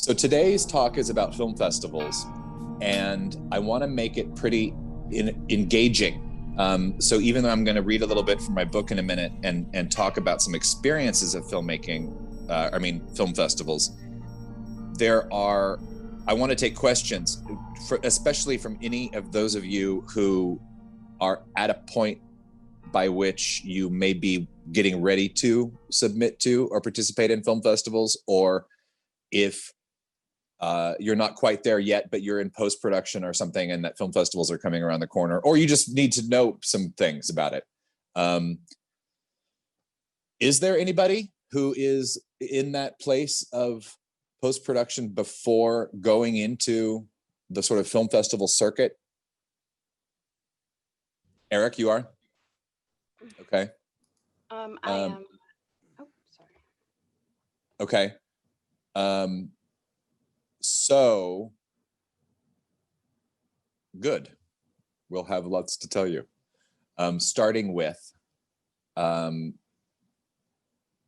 So today's talk is about film festivals, and I want to make it pretty engaging. So even though I'm going to read a little bit from my book in a minute and talk about some experiences of filmmaking, film festivals, I want to take questions, especially from any of those of you who are at a point by which you may be getting ready to submit to or participate in film festivals, or if you're not quite there yet, but you're in post-production or something and that film festivals are coming around the corner, or you just need to know some things about it. Is there anybody who is in that place of post-production before going into the sort of film festival circuit? Eric, you are? Okay. I am. Oh, sorry. Okay. So good. We'll have lots to tell you. Starting with, how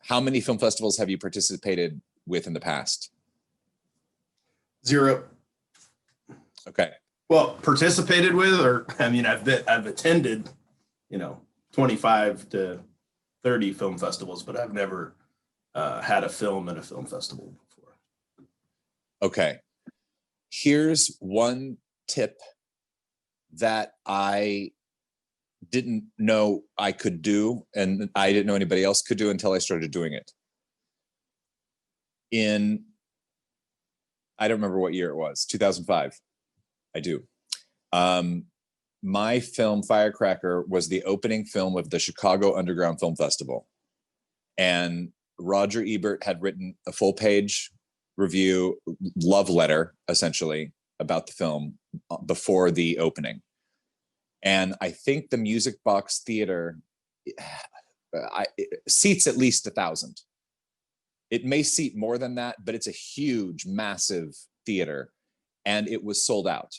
many film festivals have you participated with in the past? 0. Okay. Well, participated with, or I've attended, 25 to 30 film festivals, but I've never had a film at a film festival before. Okay. Here's one tip that I didn't know I could do, and I didn't know anybody else could do until I started doing it. I don't remember what year it was, 2005. I do. My film Firecracker was the opening film of the Chicago Underground Film Festival. And Roger Ebert had written a full-page review, love letter, essentially, about the film before the opening. And I think the Music Box Theater seats at least 1,000. It may seat more than that, but it's a huge, massive theater, and it was sold out.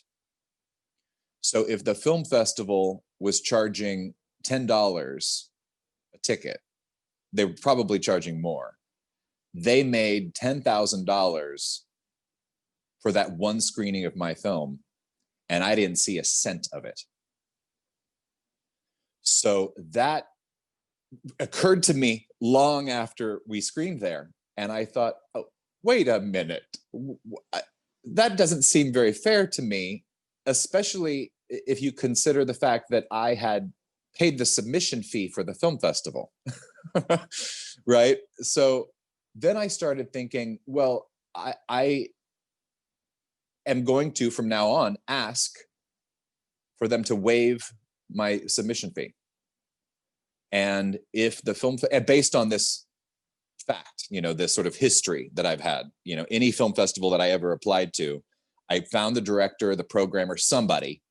So if the film festival was charging $10 a ticket, they were probably charging more. They made $10,000 for that one screening of my film, and I didn't see a cent of it. So that occurred to me long after we screened there. And I thought, oh, wait a minute. That doesn't seem very fair to me, especially if you consider the fact that I had paid the submission fee for the film festival, right? So then I started thinking, well, I am going to, from now on, ask for them to waive my submission fee. And if the film, based on this fact, this sort of history that I've had, any film festival that I ever applied to, I found the director, the programmer, somebody,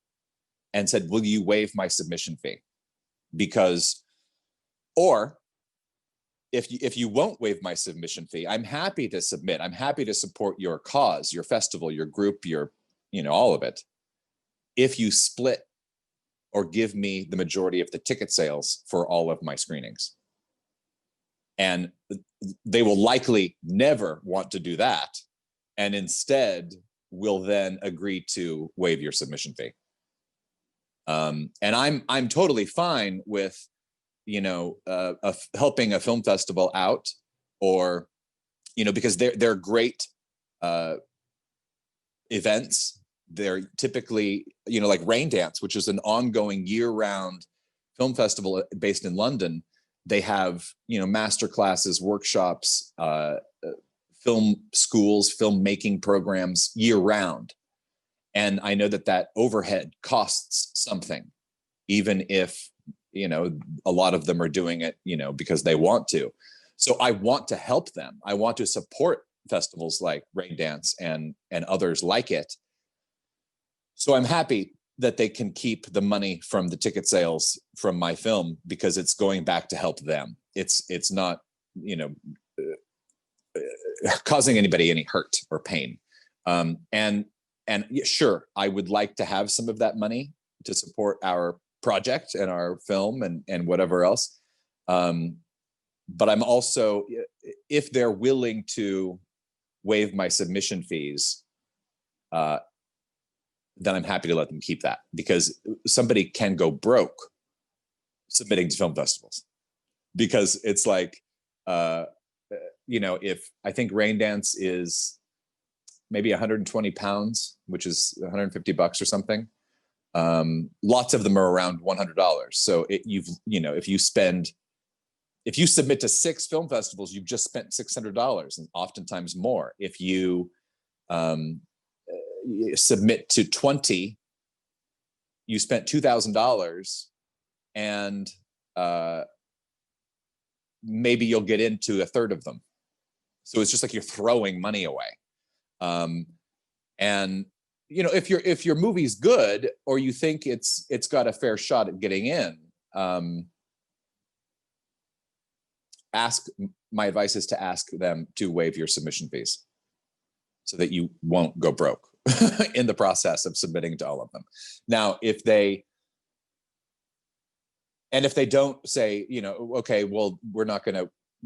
and said, will you waive my submission fee? Or if you won't waive my submission fee, I'm happy to submit. I'm happy to support your cause, your festival, your group, your, all of it. If you split or give me the majority of the ticket sales for all of my screenings. And they will likely never want to do that, and instead will then agree to waive your submission fee. And I'm totally fine with, helping a film festival out, or, because they're great events. They're typically, like Rain Dance, which is an ongoing year-round film festival based in London. They have, master classes, workshops, film schools, filmmaking programs year-round. And I know that overhead costs something, even if, a lot of them are doing it, because they want to. So I want to help them. I want to support festivals like Rain Dance and others like it. So I'm happy that they can keep the money from the ticket sales from my film, because it's going back to help them. It's not, causing anybody any hurt or pain. And sure, I would like to have some of that money to support our project and our film and whatever else. But I'm also, if they're willing to waive my submission fees, then I'm happy to let them keep that, because somebody can go broke submitting to film festivals, because it's like, if I think Rain Dance is maybe 120 pounds, which is $150 or something. Lots of them are around $100. So if you submit to 6 film festivals, you've just spent $600, and oftentimes more. If you submit to 20, you spent $2,000, and maybe you'll get into a third of them. So it's just like you're throwing money away. And if your movie's good, or you think it's got a fair shot at getting in, my advice is to ask them to waive your submission fees, so that you won't go broke in the process of submitting to all of them. Now, if they don't say, okay, well,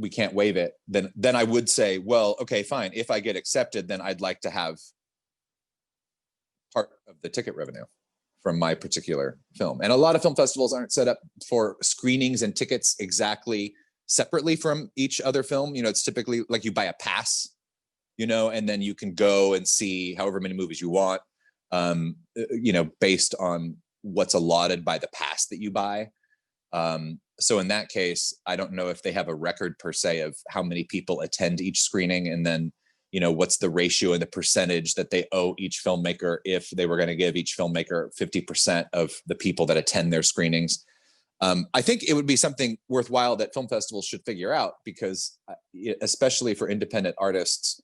we can't waive it, then I would say, well, okay, fine. If I get accepted, then I'd like to have part of the ticket revenue from my particular film. And a lot of film festivals aren't set up for screenings and tickets exactly separately from each other film. It's typically like you buy a pass, and then you can go and see however many movies you want, based on what's allotted by the pass that you buy. So in that case, I don't know if they have a record per se of how many people attend each screening, and then, what's the ratio and the percentage that they owe each filmmaker if they were going to give each filmmaker 50% of the people that attend their screenings. I think it would be something worthwhile that film festivals should figure out, because especially for independent artists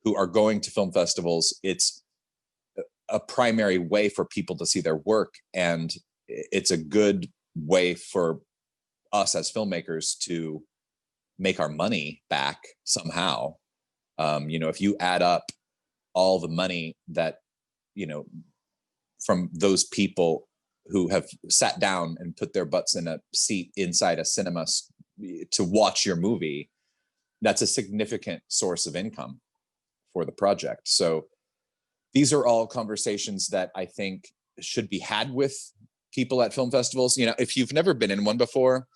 who are going to film festivals, it's a primary way for people to see their work. And it's a good way for us as filmmakers to make our money back somehow. If you add up all the money that, from those people who have sat down and put their butts in a seat inside a cinema to watch your movie, that's a significant source of income for the project. So these are all conversations that I think should be had with people at film festivals. If you've never been in one before,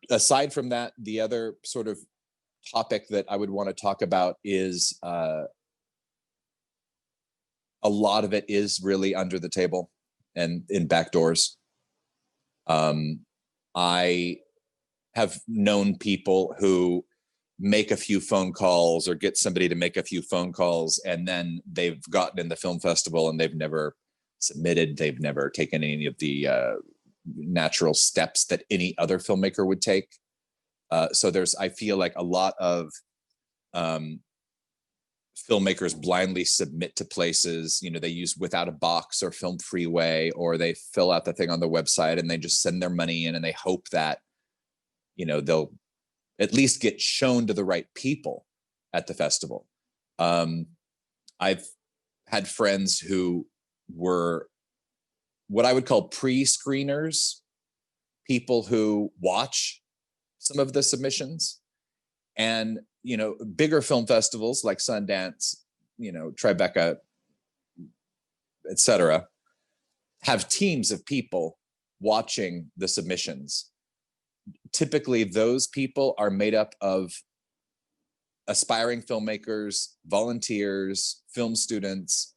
aside from that, the other sort of topic that I would want to talk about is a lot of it is really under the table and in back doors. I have known people who make a few phone calls or get somebody to make a few phone calls, and then they've gotten in the film festival and they've never submitted. They've never taken any of the natural steps that any other filmmaker would take. So I feel like a lot of filmmakers blindly submit to places. They use Without a Box or Film Freeway, or they fill out the thing on the website and they just send their money in, and they hope that they'll at least get shown to the right people at the festival. I've had friends who were what I would call pre-screeners, people who watch some of the submissions, and bigger film festivals like Sundance, Tribeca, etc., have teams of people watching the submissions. Typically, those people are made up of aspiring filmmakers, volunteers, film students,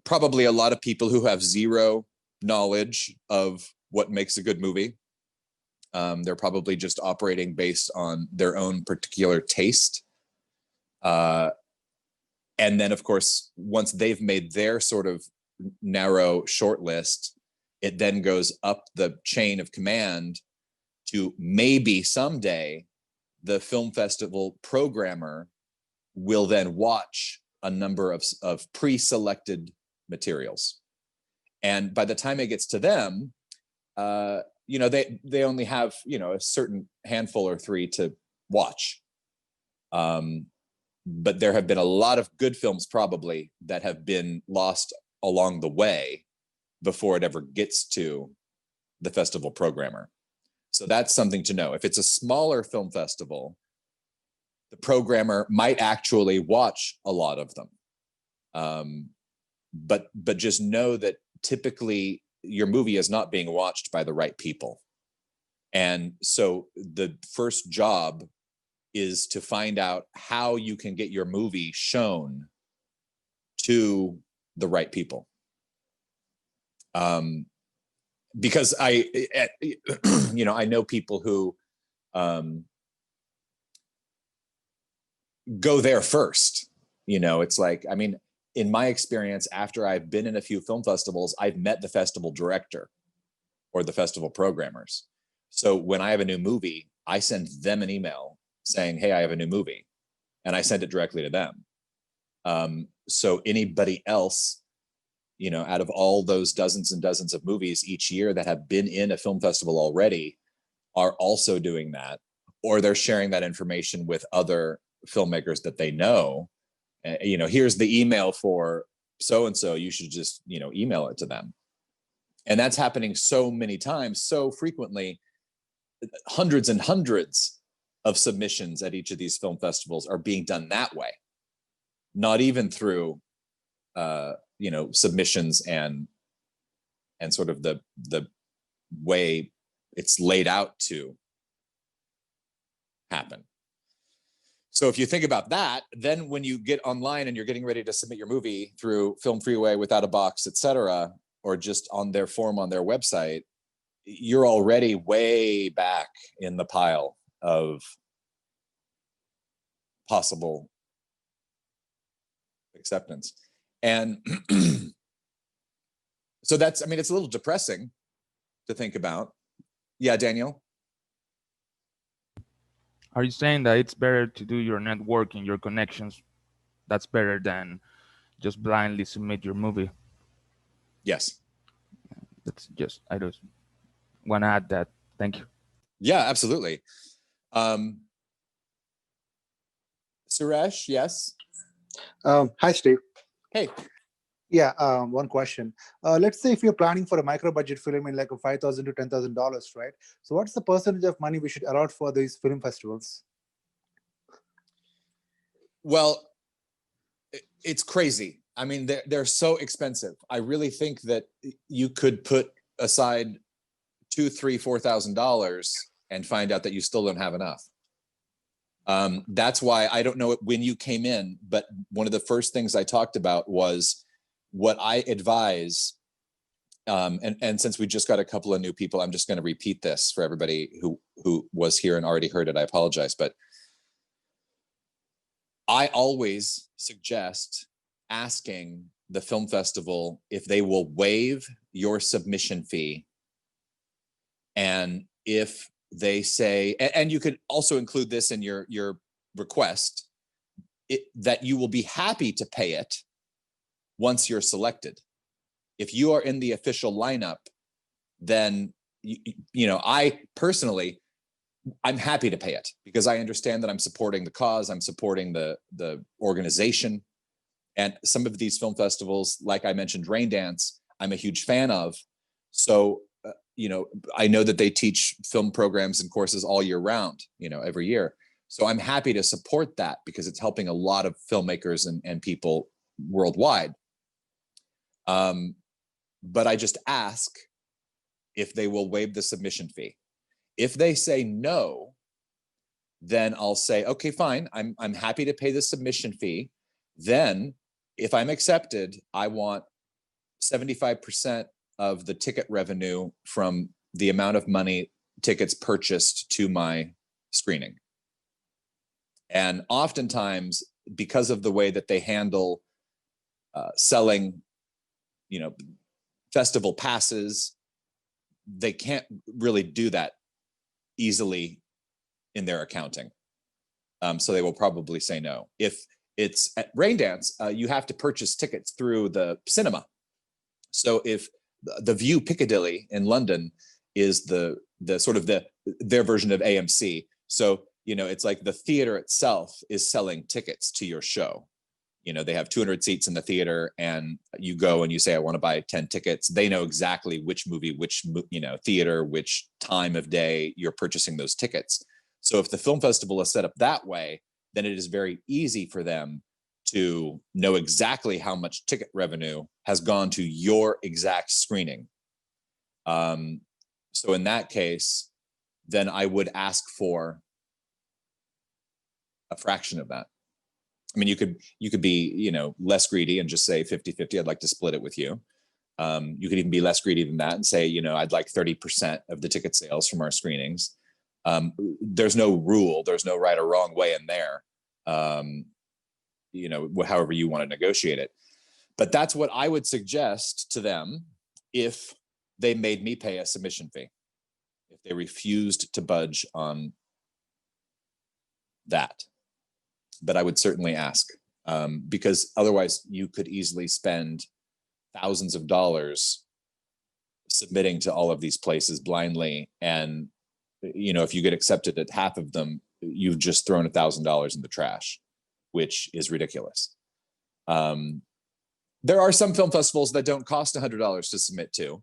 probably a lot of people who have zero knowledge of what makes a good movie. They're probably just operating based on their own particular taste. And then, of course, once they've made their sort of narrow shortlist, it then goes up the chain of command to maybe someday the film festival programmer will then watch a number of pre-selected materials. And by the time it gets to them, they only have, a certain handful or 3 to watch. But there have been a lot of good films probably that have been lost along the way before it ever gets to the festival programmer. So that's something to know. If it's a smaller film festival, the programmer might actually watch a lot of them. But just know that typically your movie is not being watched by the right people. And so the first job is to find out how you can get your movie shown to the right people. Because I know people who go there first. It's like, I mean, in my experience, after I've been in a few film festivals, I've met the festival director or the festival programmers. So when I have a new movie, I send them an email saying, hey, I have a new movie. And I send it directly to them. So anybody else, out of all those dozens and dozens of movies each year that have been in a film festival already are also doing that, or they're sharing that information with other filmmakers that they know. Here's the email for so-and-so, you should just, email it to them. And that's happening so many times, so frequently. Hundreds and hundreds of submissions at each of these film festivals are being done that way, not even through submissions and sort of the way it's laid out to happen. So if you think about that, then when you get online and you're getting ready to submit your movie through Film Freeway, Without a Box, etc., or just on their form on their website, you're already way back in the pile of possible acceptance. And so it's a little depressing to think about. Yeah, Daniel? Are you saying that it's better to do your networking, your connections? That's better than just blindly submit your movie? Yes. I just want to add that. Thank you. Yeah, absolutely. Suresh, yes? Hi, Steve. Hey. Yeah, one question. Let's say if you're planning for a micro budget film in like a $5,000 to $10,000, right? So what's the percentage of money we should allot for these film festivals? Well, it's crazy. I mean, they're so expensive. I really think that you could put aside $2,000, $3,000, $4,000 and find out that you still don't have enough. That's why I don't know when you came in, but one of the first things I talked about was what I advise. And since we just got a couple of new people, I'm just going to repeat this for everybody who was here and already heard it. I apologize, but I always suggest asking the film festival if they will waive your submission fee. And if they say, and you could also include this in your request, that you will be happy to pay it once you're selected. If you are in the official lineup, then I personally, I'm happy to pay it because I understand that I'm supporting the cause, I'm supporting the organization. And some of these film festivals, like I mentioned, Raindance, I'm a huge fan of. So, I know that they teach film programs and courses all year round, every year. So I'm happy to support that because it's helping a lot of filmmakers and people worldwide. But I just ask if they will waive the submission fee. If they say no, then I'll say, okay, fine, I'm happy to pay the submission fee. Then if I'm accepted, I want 75% of the ticket revenue from the amount of money tickets purchased to my screening. And oftentimes, because of the way that they handle selling, festival passes, they can't really do that easily in their accounting. So they will probably say no. If it's at Raindance, you have to purchase tickets through the cinema. So if the View Piccadilly in London is the sort of their version of AMC. So, it's like the theater itself is selling tickets to your show. You know, they have 200 seats in the theater, and you go and you say, I want to buy 10 tickets. They know exactly which movie, which, you know, theater, which time of day you're purchasing those tickets. So if the film festival is set up that way, then it is very easy for them to know exactly how much ticket revenue has gone to your exact screening. So in that case, then I would ask for a fraction of that. I mean, you could be, you know, less greedy and just say 50-50, I'd like to split it with you. You could even be less greedy than that and say, you know, I'd like 30% of the ticket sales from our screenings. There's no rule, there's no right or wrong way in there. You know, however you want to negotiate it. But that's what I would suggest to them if they made me pay a submission fee, if they refused to budge on that. But I would certainly ask, because otherwise you could easily spend thousands of dollars submitting to all of these places blindly. And, you know, if you get accepted at half of them, you've just thrown $1,000 in the trash, which is ridiculous. There are some film festivals that don't cost $100 to submit to.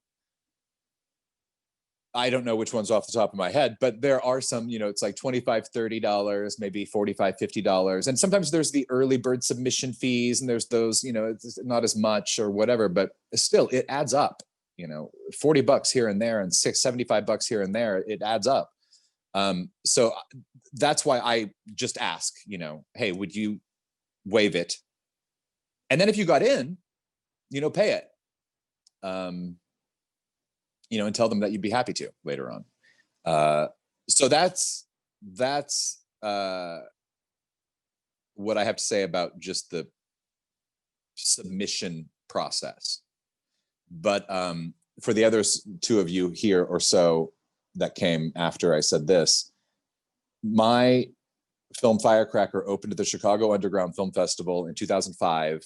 I don't know which ones off the top of my head, but there are some, you know, it's like $25, $30, maybe $45, $50. And sometimes there's the early bird submission fees, and there's those, you know, it's not as much or whatever, but still it adds up, you know, $40 here and there and $75 here and there, it adds up. So that's why I just ask, you know, hey, would you waive it? And then if you got in, you know, pay it. You know, and tell them that you'd be happy to later on. So that's what I have to say about just the submission process. But for the others, two of you here or so that came after I said this, my film Firecracker opened at the Chicago Underground Film Festival in 2005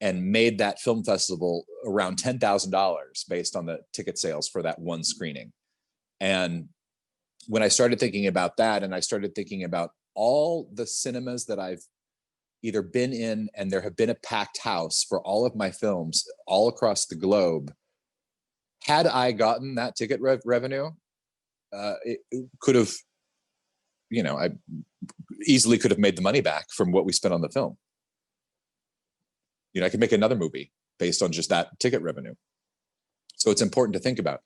and made that film festival around $10,000 based on the ticket sales for that one screening. And when I started thinking about that, and I started thinking about all the cinemas that I've either been in, and there have been a packed house for all of my films all across the globe, had I gotten that ticket revenue, it could have, you know, I easily could have made the money back from what we spent on the film. You know, I could make another movie based on just that ticket revenue. So it's important to think about.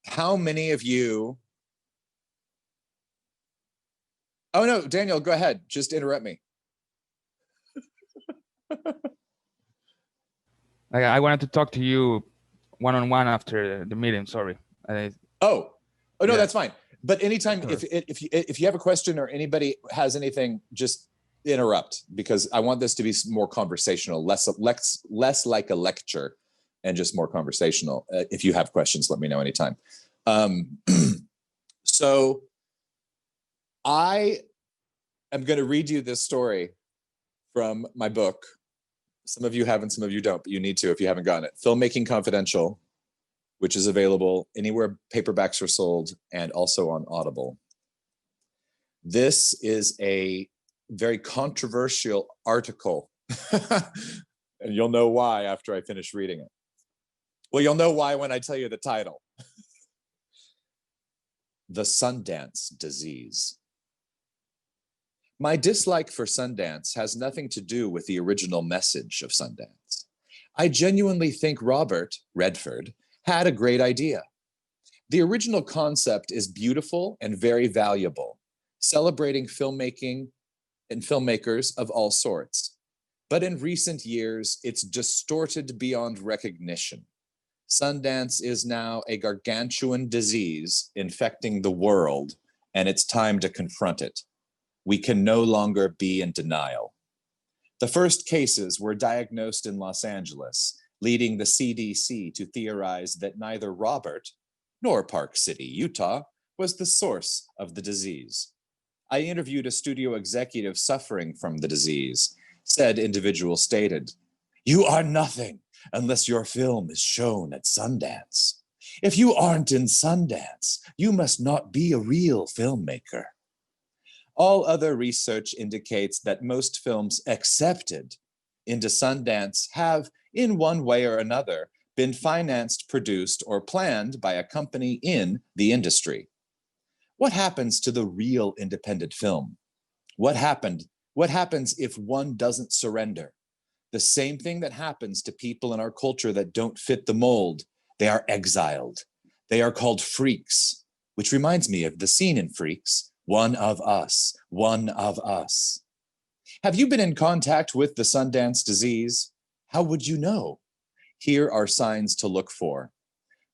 How many of you? Oh no, Daniel, go ahead. Just interrupt me. I wanted to talk to you one-on-one after the meeting. Sorry. Oh no, Yeah. that's fine. But anytime, Sure. if you have a question or anybody has anything, just interrupt, because I want this to be more conversational, less like a lecture, and just more conversational. If you have questions, let me know anytime. So I am going to read you this story from my book. Some of you haven't, some of you don't, but you need to if you haven't gotten it. Filmmaking Confidential, which is available anywhere paperbacks are sold and also on Audible. This is a very controversial article, and you'll know why after I finish reading it. Well, you'll know why when I tell you the title. The Sundance Disease. My dislike for Sundance has nothing to do with the original message of Sundance. I genuinely think Robert Redford had a great idea. The original concept is beautiful and very valuable, celebrating filmmaking and filmmakers of all sorts. But in recent years, it's distorted beyond recognition. Sundance is now a gargantuan disease infecting the world, and it's time to confront it. We can no longer be in denial. The first cases were diagnosed in Los Angeles, leading the CDC to theorize that neither Robert nor Park City, Utah, was the source of the disease. I interviewed a studio executive suffering from the disease. Said individual stated, "You are nothing unless your film is shown at Sundance. If you aren't in Sundance, you must not be a real filmmaker." All other research indicates that most films accepted into Sundance have, in one way or another, been financed, produced, or planned by a company in the industry. What happens to the real independent film? What happens if one doesn't surrender? The same thing that happens to people in our culture that don't fit the mold. They are exiled. They are called freaks, which reminds me of the scene in Freaks, one of us, one of us. Have you been in contact with the Sundance disease? How would you know? Here are signs to look for.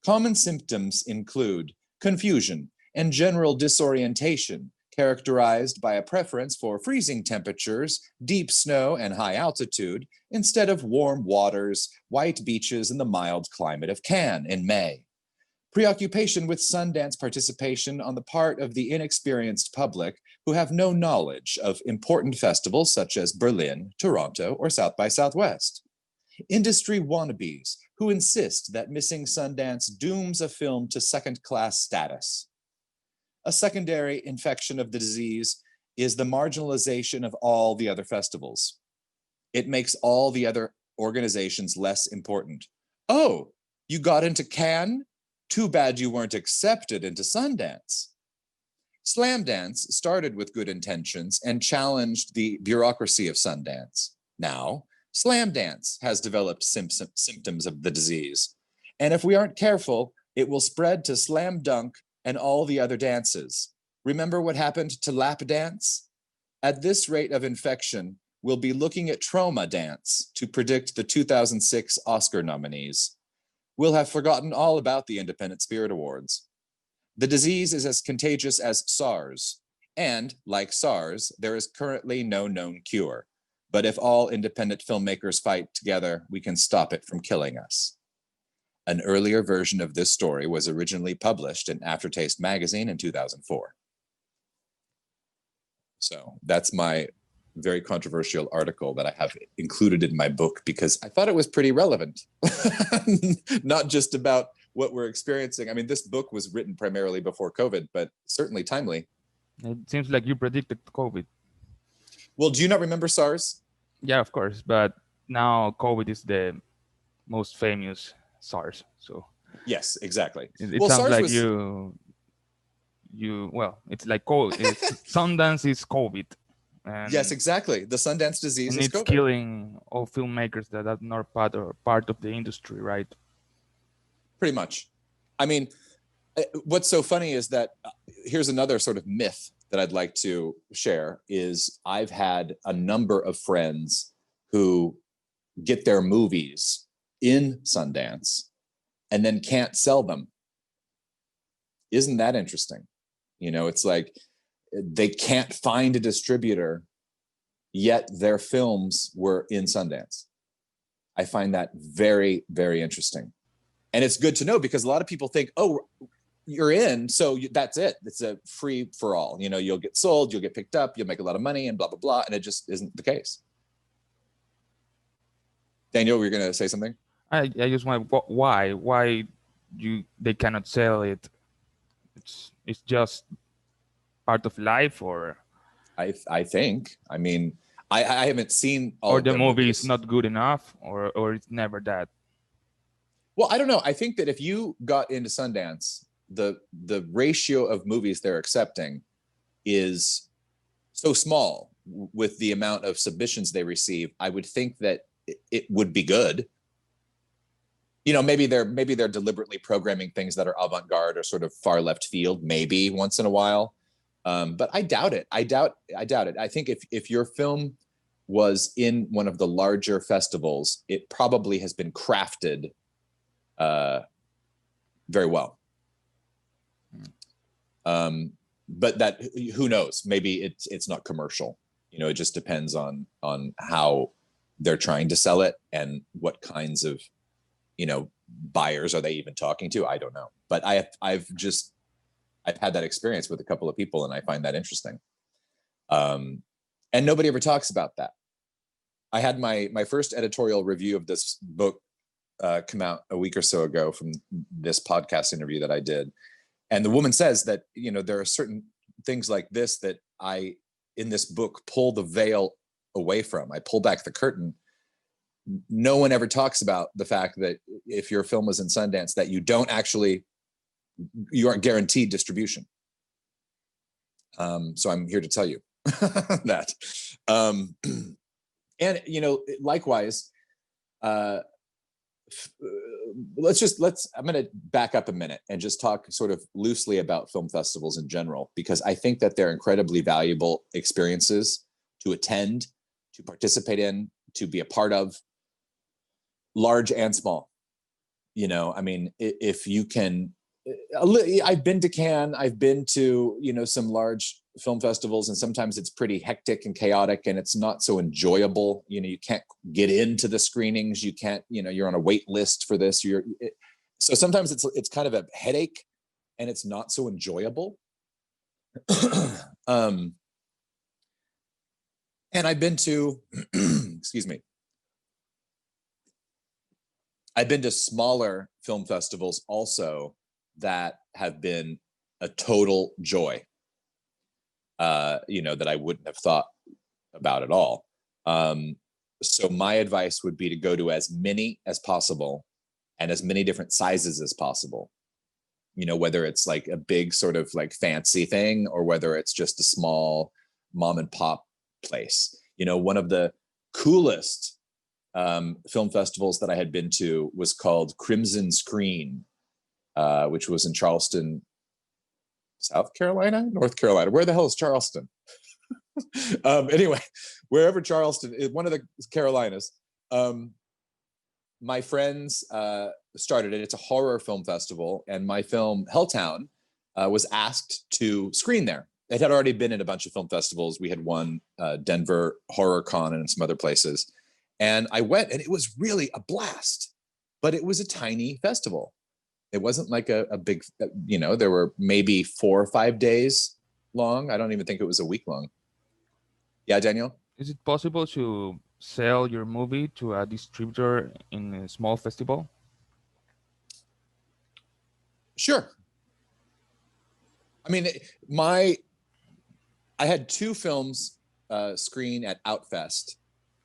Common symptoms include confusion and general disorientation, characterized by a preference for freezing temperatures, deep snow, and high altitude, instead of warm waters, white beaches, and the mild climate of Cannes in May. Preoccupation with Sundance participation on the part of the inexperienced public who have no knowledge of important festivals such as Berlin, Toronto, or South by Southwest. Industry wannabes who insist that missing Sundance dooms a film to second-class status. A secondary infection of the disease is the marginalization of all the other festivals. It makes all the other organizations less important. Oh, you got into Cannes? Too bad you weren't accepted into Sundance. Slamdance started with good intentions and challenged the bureaucracy of Sundance. Now, Slamdance has developed symptoms of the disease. And if we aren't careful, it will spread to Slam Dunk and all the other dances. Remember what happened to Lap Dance? At this rate of infection, we'll be looking at Trauma Dance to predict the 2006 Oscar nominees. We'll have forgotten all about the Independent Spirit Awards. The disease is as contagious as SARS, and like SARS, there is currently no known cure. But if all independent filmmakers fight together, we can stop it from killing us. An earlier version of this story was originally published in Aftertaste magazine in 2004. So that's my very controversial article that I have included in my book because I thought it was pretty relevant, not just about what we're experiencing. I mean, this book was written primarily before COVID, but certainly timely. It seems like you predicted COVID. Well, do you not remember SARS? Yeah, of course, but now COVID is the most famous SARS. So Yes, exactly. it Well, sounds SARS like was, well, it's like Sundance is COVID. And, yes, exactly. The Sundance disease and is it's COVID. killing all filmmakers that are not part of the industry, right? Pretty much. I mean, what's so funny is that here's another sort of myth that I'd like to share is I've had a number of friends who get their movies in Sundance and then can't sell them. Isn't that interesting? You know, it's like they can't find a distributor, yet their films were in Sundance. I find that very, very interesting. And it's good to know because a lot of people think, oh, you're in, so that's it. It's a free for all. You know, you'll get sold, you'll get picked up, you'll make a lot of money and blah, blah, blah. And it just isn't the case. Daniel, were you going to say something? I just want why they cannot sell it. It's just part of life, or I think. I mean, I haven't seen all or of the their movie movies. is not good enough, or it's never that. Well, I don't know. I think that if you got into Sundance, the ratio of movies they're accepting is so small with the amount of submissions they receive. I would think that it would be good. You know, maybe they're deliberately programming things that are avant-garde or sort of far left field, maybe once in a while. But I doubt it. I doubt it. I think if your film was in one of the larger festivals, it probably has been crafted very well. But that, who knows? Maybe it's not commercial. You know, it just depends on how they're trying to sell it and what kinds of, you know, buyers are they even talking to? I don't know. But I've had that experience with a couple of people, and I find that interesting. And nobody ever talks about that. I had my first editorial review of this book come out a week or so ago from this podcast interview that I did. And the woman says that, you know, there are certain things like this that I in this book pull the veil away from. I pull back the curtain. No one ever talks about the fact that if your film was in Sundance, that you aren't guaranteed distribution. So I'm here to tell you that. And likewise, I'm going to back up a minute and just talk sort of loosely about film festivals in general, because I think that they're incredibly valuable experiences to attend, to participate in, to be a part of, large and small. I mean, if you can, I've been to Cannes, I've been to, some large film festivals, and sometimes it's pretty hectic and chaotic and it's not so enjoyable. You can't get into the screenings. You can't, you're on a wait list for this. So sometimes it's kind of a headache and it's not so enjoyable. And I've been to, excuse me, I've been to smaller film festivals also that have been a total joy, that I wouldn't have thought about at all. So my advice would be to go to as many as possible and as many different sizes as possible. Whether it's like a big sort of like fancy thing or whether it's just a small mom and pop place. One of the coolest film festivals that I had been to was called Crimson Screen, which was in Charleston, South Carolina, North Carolina. Where the hell is Charleston? Anyway, wherever Charleston is, one of the Carolinas. My friends started it. It's a horror film festival, and my film Helltown was asked to screen there. It had already been in a bunch of film festivals. We had won Denver Horror Con and some other places. And I went, and it was really a blast, but it was a tiny festival. It wasn't like a big, there were maybe 4 or 5 days long. I don't even think it was a week long. Yeah, Daniel? Is it possible to sell your movie to a distributor in a small festival? Sure. I mean, I had 2 films screen at Outfest,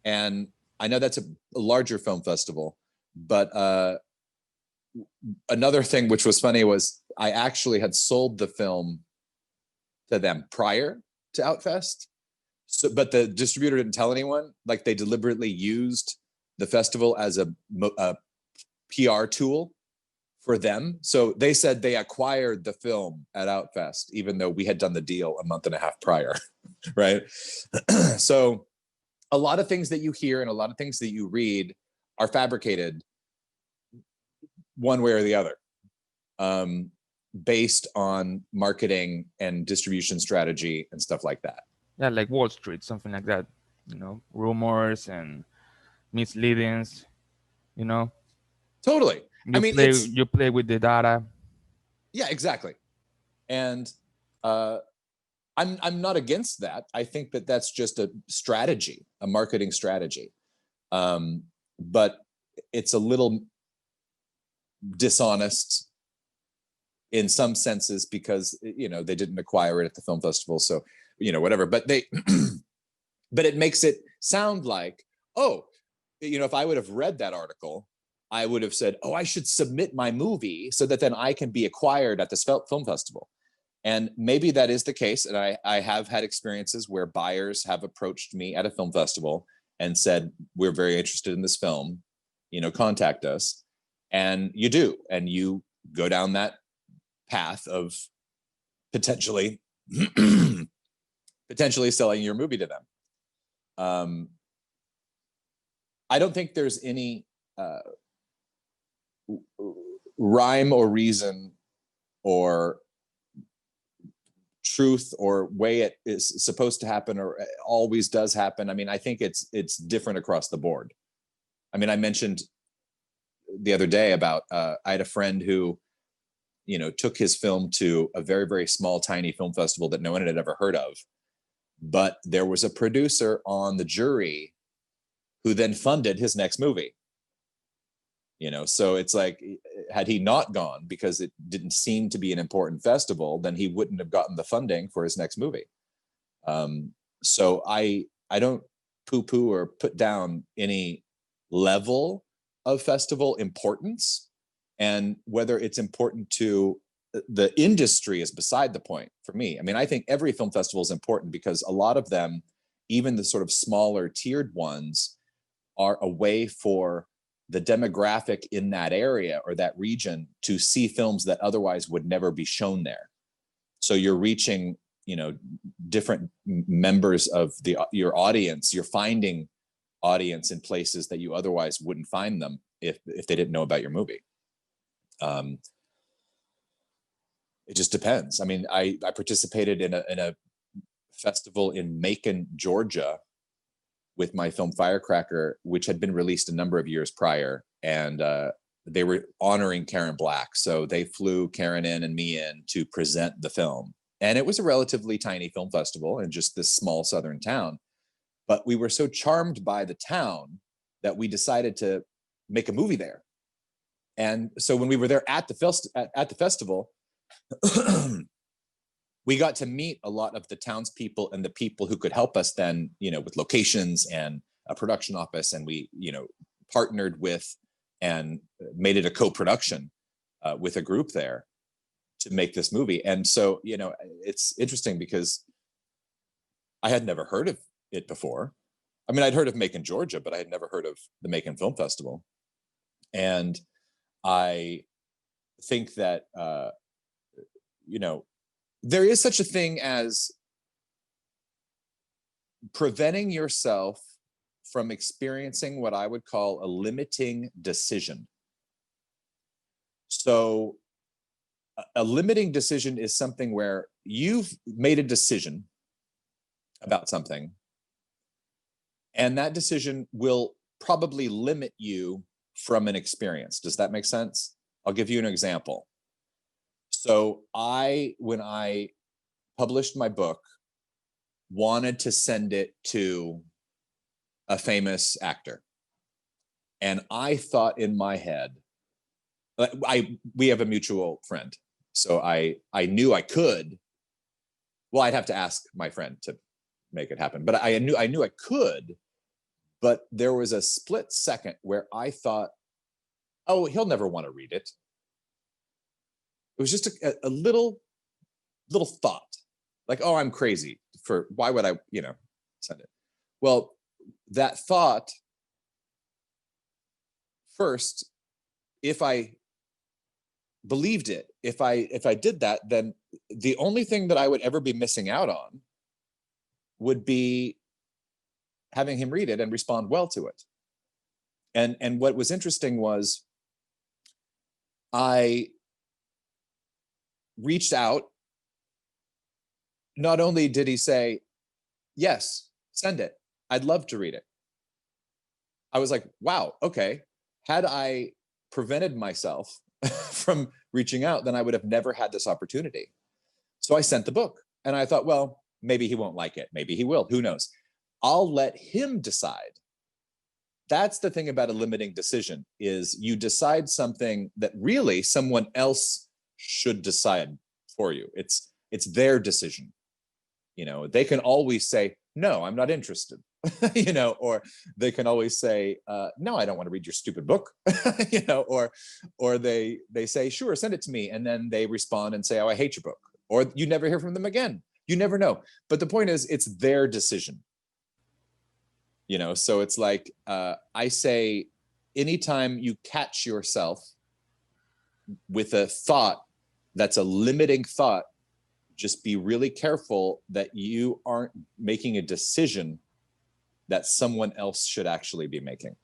and I know that's a larger film festival, but another thing which was funny was I actually had sold the film to them prior to Outfest. So, but the distributor didn't tell anyone. Like, they deliberately used the festival as a PR tool for them. So they said they acquired the film at Outfest, even though we had done the deal a month and a half prior, right? So a lot of things that you hear and a lot of things that you read are fabricated one way or the other, based on marketing and distribution strategy and stuff like that. Yeah, like Wall Street, something like that. Rumors and misleadings. Totally. You play with the data. Yeah, exactly. And I'm not against that. I think that that's just a strategy, a marketing strategy. But it's a little dishonest in some senses because they didn't acquire it at the film festival, so whatever. But but it makes it sound like, oh, if I would have read that article, I would have said, oh, I should submit my movie so that then I can be acquired at this film festival. And maybe that is the case. And I have had experiences where buyers have approached me at a film festival and said, we're very interested in this film, contact us. And you do, and you go down that path of potentially selling your movie to them. I don't think there's any rhyme or reason or truth or way it is supposed to happen or always does happen. I mean, I think it's different across the board. I mean, I mentioned the other day about I had a friend who took his film to a very, very small, tiny film festival that no one had ever heard of. But there was a producer on the jury who then funded his next movie. So it's like, had he not gone because it didn't seem to be an important festival, then he wouldn't have gotten the funding for his next movie. So I don't poo-poo or put down any level of festival importance, and whether it's important to the industry is beside the point for me. I mean, I think every film festival is important because a lot of them, even the sort of smaller tiered ones, are a way for the demographic in that area or that region to see films that otherwise would never be shown there. So you're reaching, you know, different members of your audience. You're finding audience in places that you otherwise wouldn't find them if they didn't know about your movie. It just depends. I mean, I participated in a festival in Macon, Georgia, with my film Firecracker, which had been released a number of years prior, and they were honoring Karen Black. So they flew Karen in and me in to present the film. And it was a relatively tiny film festival in just this small southern town. But we were so charmed by the town that we decided to make a movie there. And so when we were there at the festival, we got to meet a lot of the townspeople and the people who could help us then, you know, with locations and a production office. And we, you know, partnered with and made it a co-production with a group there to make this movie. And so, you know, it's interesting because I had never heard of it before. I mean, I'd heard of Macon, Georgia, but I had never heard of the Macon Film Festival. And I think that, you know, there is such a thing as preventing yourself from experiencing what I would call a limiting decision. So a limiting decision is something where you've made a decision about something, and that decision will probably limit you from an experience. Does that make sense? I'll give you an example. So when I published my book, wanted to send it to a famous actor. And I thought in my head, we have a mutual friend. So I knew I could. Well, I'd have to ask my friend to make it happen, but I knew I could. But there was a split second where I thought, oh, he'll never want to read it. It was just a little thought, like, oh, I'm crazy for, why would I, you know, send it? Well, that thought, first, if I believed it, if I did that, then the only thing that I would ever be missing out on would be having him read it and respond well to it. And what was interesting was I reached out. Not only did he say, yes, send it, I'd love to read it. I was like, wow, okay. Had I prevented myself from reaching out, then I would have never had this opportunity. So I sent the book, and I thought, well, maybe he won't like it. Maybe he will, who knows? I'll let him decide. That's the thing about a limiting decision, is you decide something that really someone else should decide for you. It's their decision. You know, they can always say, no, I'm not interested, you know, or they can always say, no, I don't want to read your stupid book, you know, or they say, sure, send it to me. And then they respond and say, oh, I hate your book, or you never hear from them again. You never know. But the point is, it's their decision. You know, so it's like, I say, anytime you catch yourself with a thought that's a limiting thought, just be really careful that you aren't making a decision that someone else should actually be making.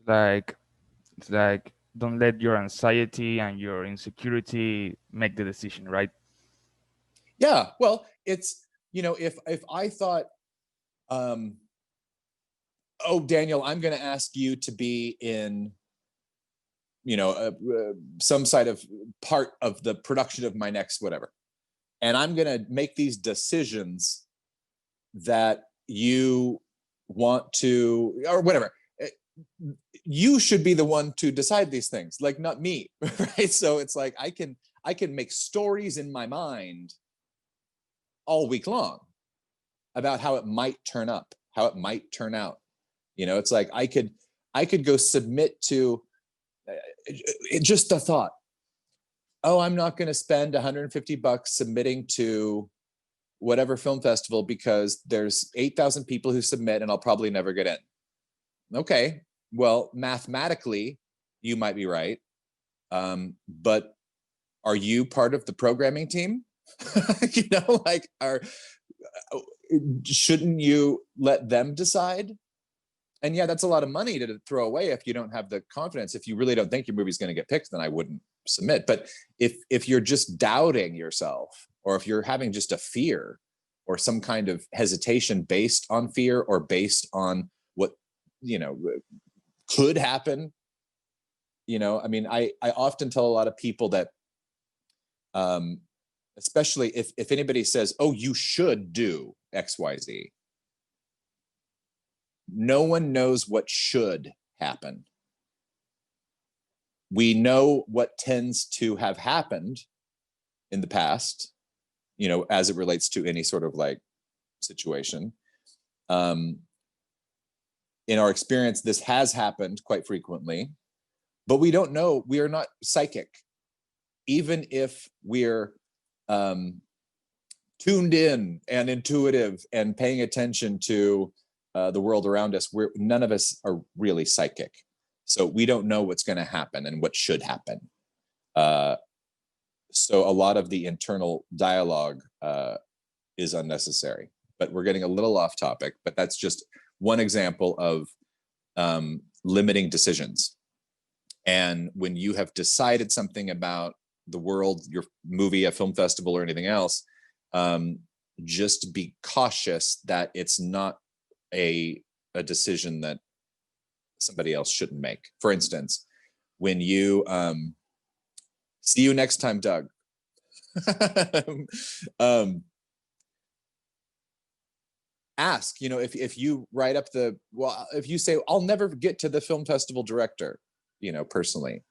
It's like don't let your anxiety and your insecurity make the decision, right? Yeah, well, it's, you know, if I thought, oh, Daniel, I'm going to ask you to be in, you know, some side of part of the production of my next whatever, and I'm going to make these decisions that you want to, or whatever, you should be the one to decide these things, like not me, right? So it's like I can make stories in my mind all week long, about how it might turn up, how it might turn out. You know, it's like I could go submit to just the thought, oh, I'm not going to spend $150 submitting to whatever film festival because there's 8,000 people who submit and I'll probably never get in. Okay, well, mathematically, you might be right. But are you part of the programming team? You know, like, shouldn't you let them decide? And yeah, that's a lot of money to throw away if you don't have the confidence. If you really don't think your movie's going to get picked, then I wouldn't submit. But if you're just doubting yourself, or if you're having just a fear or some kind of hesitation based on fear or based on what, you know, could happen, you know, I mean, I often tell a lot of people that, especially if anybody says, oh, you should do XYZ, no one knows what should happen. We know what tends to have happened in the past, you know, as it relates to any sort of like situation. In our experience, this has happened quite frequently, but we don't know. We are not psychic. Even if we're tuned in and intuitive and paying attention to the world around us, none of us are really psychic. So we don't know what's going to happen and what should happen. So a lot of the internal dialogue is unnecessary. But we're getting a little off topic, but that's just one example of limiting decisions. And when you have decided something about the world, your movie, a film festival, or anything else, just be cautious that it's not a decision that somebody else shouldn't make. For instance, when you see you next time, Doug. Ask, you know, if you write up if you say, I'll never get to the film festival director, you know, personally,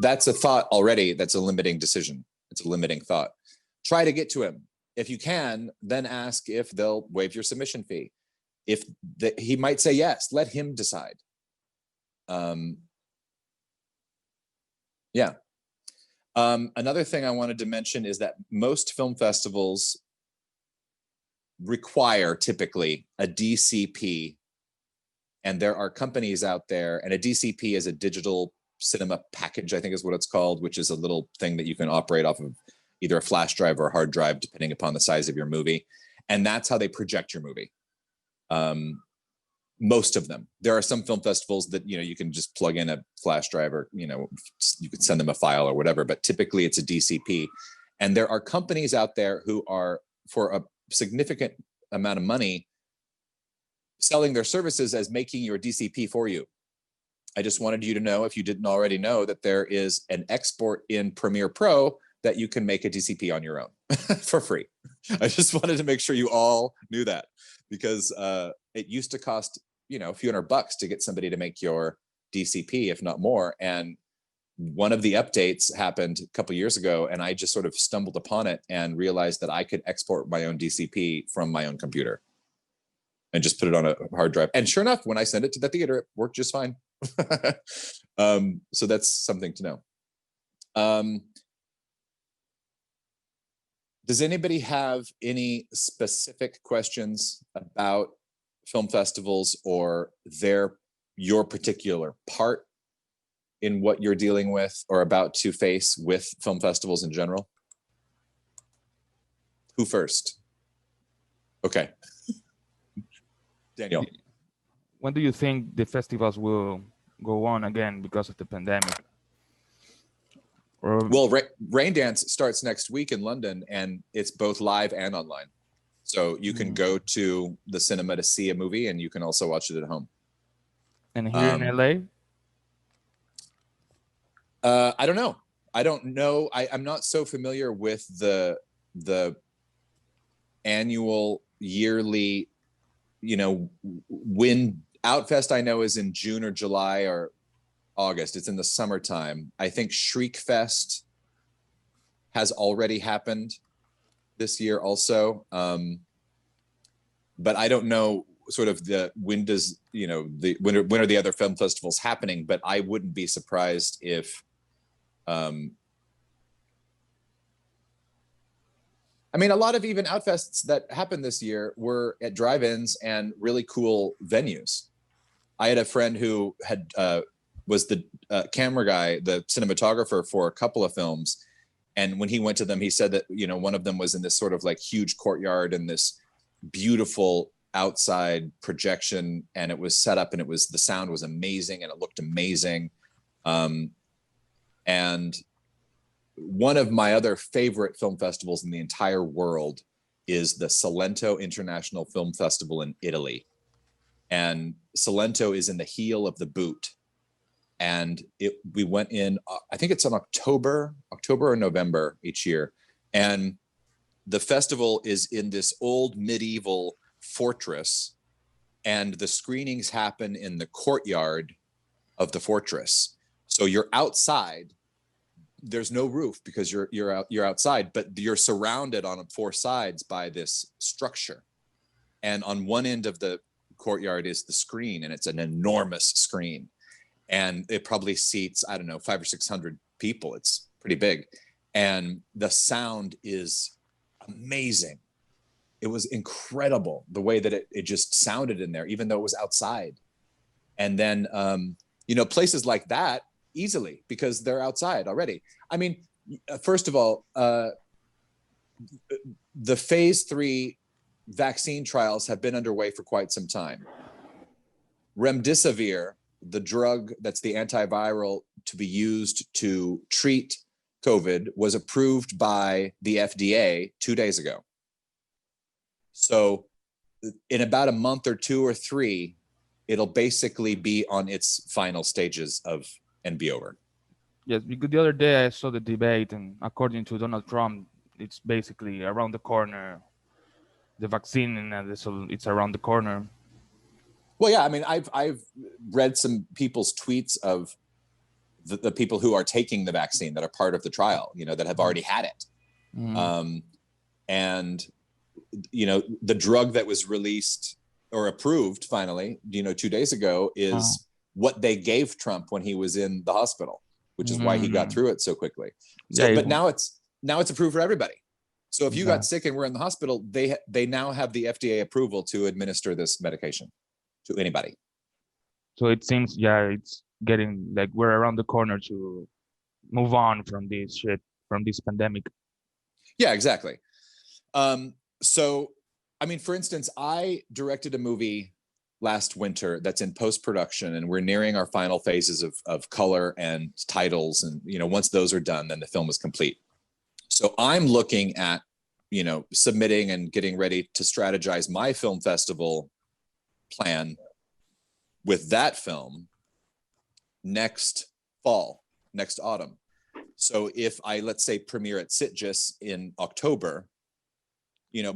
that's a thought already. That's a limiting decision. It's a limiting thought. Try to get to him. If you can, then ask if they'll waive your submission fee. If he might say yes, let him decide. Yeah. Another thing I wanted to mention is that most film festivals require typically a DCP, and there are companies out there, and a DCP is a digital cinema package, I think is what it's called, which is a little thing that you can operate off of either a flash drive or a hard drive, depending upon the size of your movie. And that's how they project your movie. Most of them. There are some film festivals that, you know, you can just plug in a flash drive, or, you know, you can send them a file or whatever, but typically it's a DCP. And there are companies out there who are, for a significant amount of money, selling their services as making your DCP for you. I just wanted you to know, if you didn't already know, that there is an export in Premiere Pro that you can make a DCP on your own for free. I just wanted to make sure you all knew that, because it used to cost, you know, a few $100 to get somebody to make your DCP, if not more. And one of the updates happened a couple of years ago, and I just sort of stumbled upon it and realized that I could export my own DCP from my own computer and just put it on a hard drive. And sure enough, when I sent it to the theater, it worked just fine. So that's something to know. Does anybody have any specific questions about film festivals or your particular part in what you're dealing with or about to face with film festivals in general? Who first? Okay. Daniel. When do you think the festivals will go on again because of the pandemic? Well, Rain Dance starts next week in London, and it's both live and online. So you can go to the cinema to see a movie, and you can also watch it at home. And here in LA? I don't know. I'm not so familiar with the annual, yearly, you know, when Outfest I know is in June or July or August. It's in the summertime. I think Shriek Fest has already happened this year also. but I don't know sort of when does, when are the other film festivals happening, but I wouldn't be surprised if, I mean, a lot of even Outfests that happened this year were at drive-ins and really cool venues. I had a friend who had was the camera guy, the cinematographer for a couple of films, and when he went to them, he said that one of them was in this sort of like huge courtyard and this beautiful outside projection, and it was set up, and the sound was amazing, and it looked amazing, and one of my other favorite film festivals in the entire world is the Salento International Film Festival in Italy. And Salento is in the heel of the boot. And we went in, I think it's in October or November each year. And the festival is in this old medieval fortress. And the screenings happen in the courtyard of the fortress. So you're outside. There's no roof because you're outside, but you're surrounded on four sides by this structure. And on one end of the courtyard is the screen, and it's an enormous screen. And it probably seats, I don't know, 500 or 600 people. It's pretty big. And the sound is amazing. It was incredible the way that it just sounded in there, even though it was outside. And then, places like that, easily, because they're outside already. I mean, first of all, the phase 3 vaccine trials have been underway for quite some time. Remdesivir, the drug that's the antiviral to be used to treat COVID, was approved by the FDA 2 days ago. So in about a month or 2 or 3, it'll basically be on its final stages and be over. Yes, because the other day I saw the debate, and according to Donald Trump, it's basically around the corner. The vaccine, and it's around the corner. Well, yeah, I mean, I've read some people's tweets of the people who are taking the vaccine that are part of the trial, that have already had it. And, the drug that was released or approved finally, 2 days ago is what they gave Trump when he was in the hospital, which is why he got through it so quickly. So, but now it's approved for everybody. So if you got sick and were in the hospital, they now have the FDA approval to administer this medication to anybody. So it seems, it's getting like we're around the corner to move on from this shit, from this pandemic. Yeah, exactly. So, I mean, for instance, I directed a movie last winter that's in post-production, and we're nearing our final phases of color and titles. And, once those are done, then the film is complete. So I'm looking at, submitting and getting ready to strategize my film festival plan with that film next autumn. So if I, let's say, premiere at Sitges in October,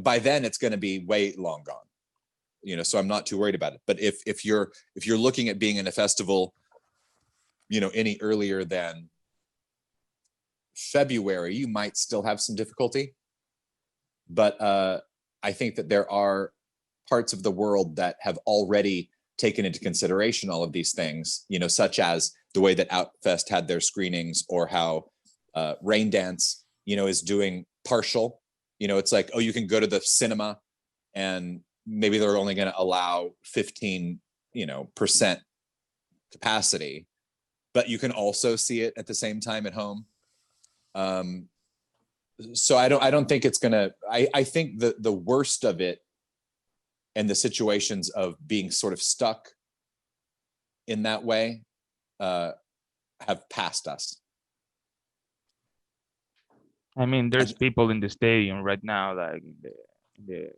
by then it's going to be way long gone. So I'm not too worried about it. But if you're looking at being in a festival, any earlier than February, you might still have some difficulty. But I think that there are parts of the world that have already taken into consideration all of these things, such as the way that Outfest had their screenings, or how Rain Dance, is doing partial. It's like, oh, you can go to the cinema and maybe they're only going to allow 15%, capacity, but you can also see it at the same time at home. So I don't think it's gonna, I think the worst of it and the situations of being sort of stuck in that way have passed us. I mean, there's people in the stadium right now, like the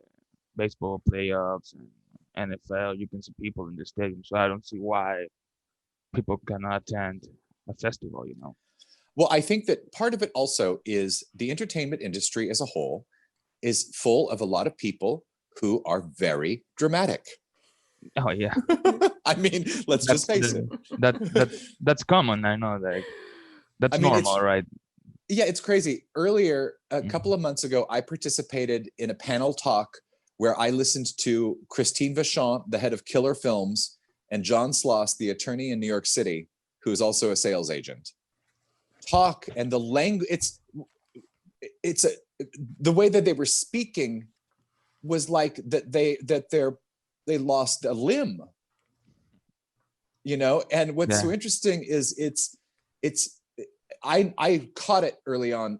baseball playoffs and NFL. You can see people in the stadium, so I don't see why people cannot attend a festival. Well, I think that part of it also is the entertainment industry as a whole is full of a lot of people who are very dramatic. Oh yeah. I mean, let's just face it. That's common. I know that. That's normal, right? Yeah, it's crazy. Earlier, a couple of months ago, I participated in a panel talk where I listened to Christine Vachon, the head of Killer Films, and John Sloss, the attorney in New York City, who is also a sales agent, talk, and the language, the way that they were speaking was like that they lost a limb, you know. And what's so interesting is I caught it early on.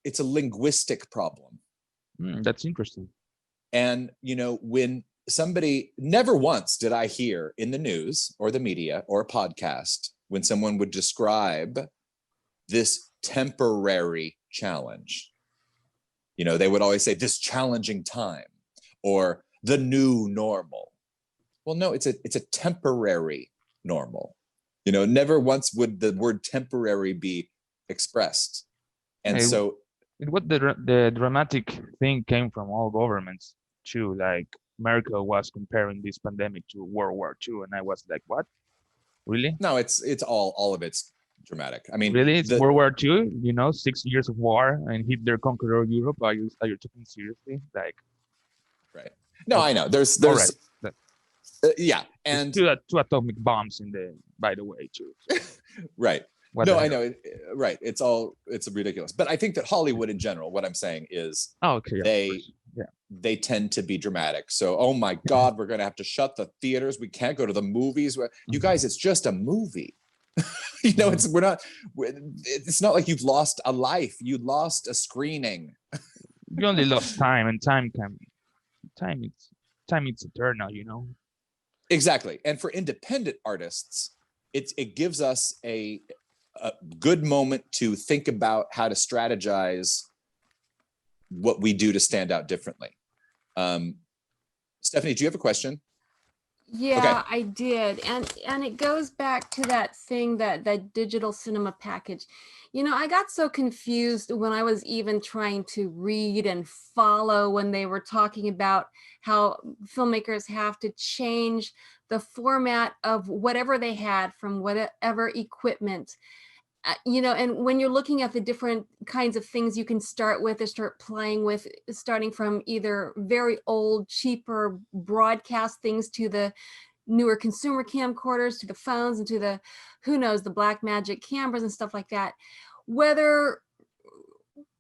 It's a linguistic problem. That's interesting. And, you know, when somebody, never once did I hear in the news or the media or a podcast when someone would describe this temporary challenge. You know, they would always say this challenging time or the new normal. Well, no, it's a temporary normal. You know, never once would the word temporary be expressed. And so what the dramatic thing came from all governments too. Like Merkel was comparing this pandemic to World War II, and I was like, "What? Really?" No, it's all of it's dramatic. I mean, really, it's World War II. You know, 6 years of war and Hitler conquered Europe. Are you talking seriously? Like, right? No, I know. There's right. yeah, and two atomic bombs in the, by the way, too. So. Right. What no, I know. Right. It's ridiculous. But I think that Hollywood in general, what I'm saying is they tend to be dramatic. So, oh my God, we're going to have to shut the theaters. We can't go to the movies. You guys, it's just a movie. You know, it's not like you've lost a life. You lost a screening. You only lost time, and time it's eternal, you know. Exactly. And for independent artists, it gives us a good moment to think about how to strategize what we do to stand out differently. Stephanie, do you have a question? Yeah, okay. I did. And it goes back to that thing, that digital cinema package. You know, I got so confused when I was even trying to read and follow when they were talking about how filmmakers have to change the format of whatever they had from whatever equipment. You know, and when you're looking at the different kinds of things you can start with or start playing with, starting from either very old, cheaper broadcast things to the newer consumer camcorders, to the phones, and to the, who knows, the black magic cameras and stuff like that. Whether,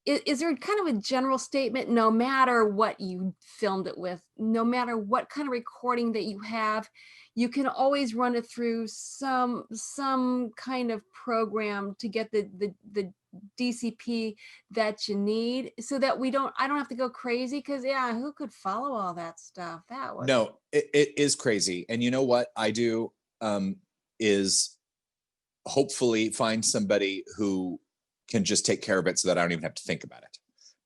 is there kind of a general statement, no matter what you filmed it with, no matter what kind of recording that you have, you can always run it through some kind of program to get the DCP that you need, so that I don't have to go crazy, because who could follow all that stuff? That was no, it is crazy. And you know what I do is hopefully find somebody who can just take care of it so that I don't even have to think about it,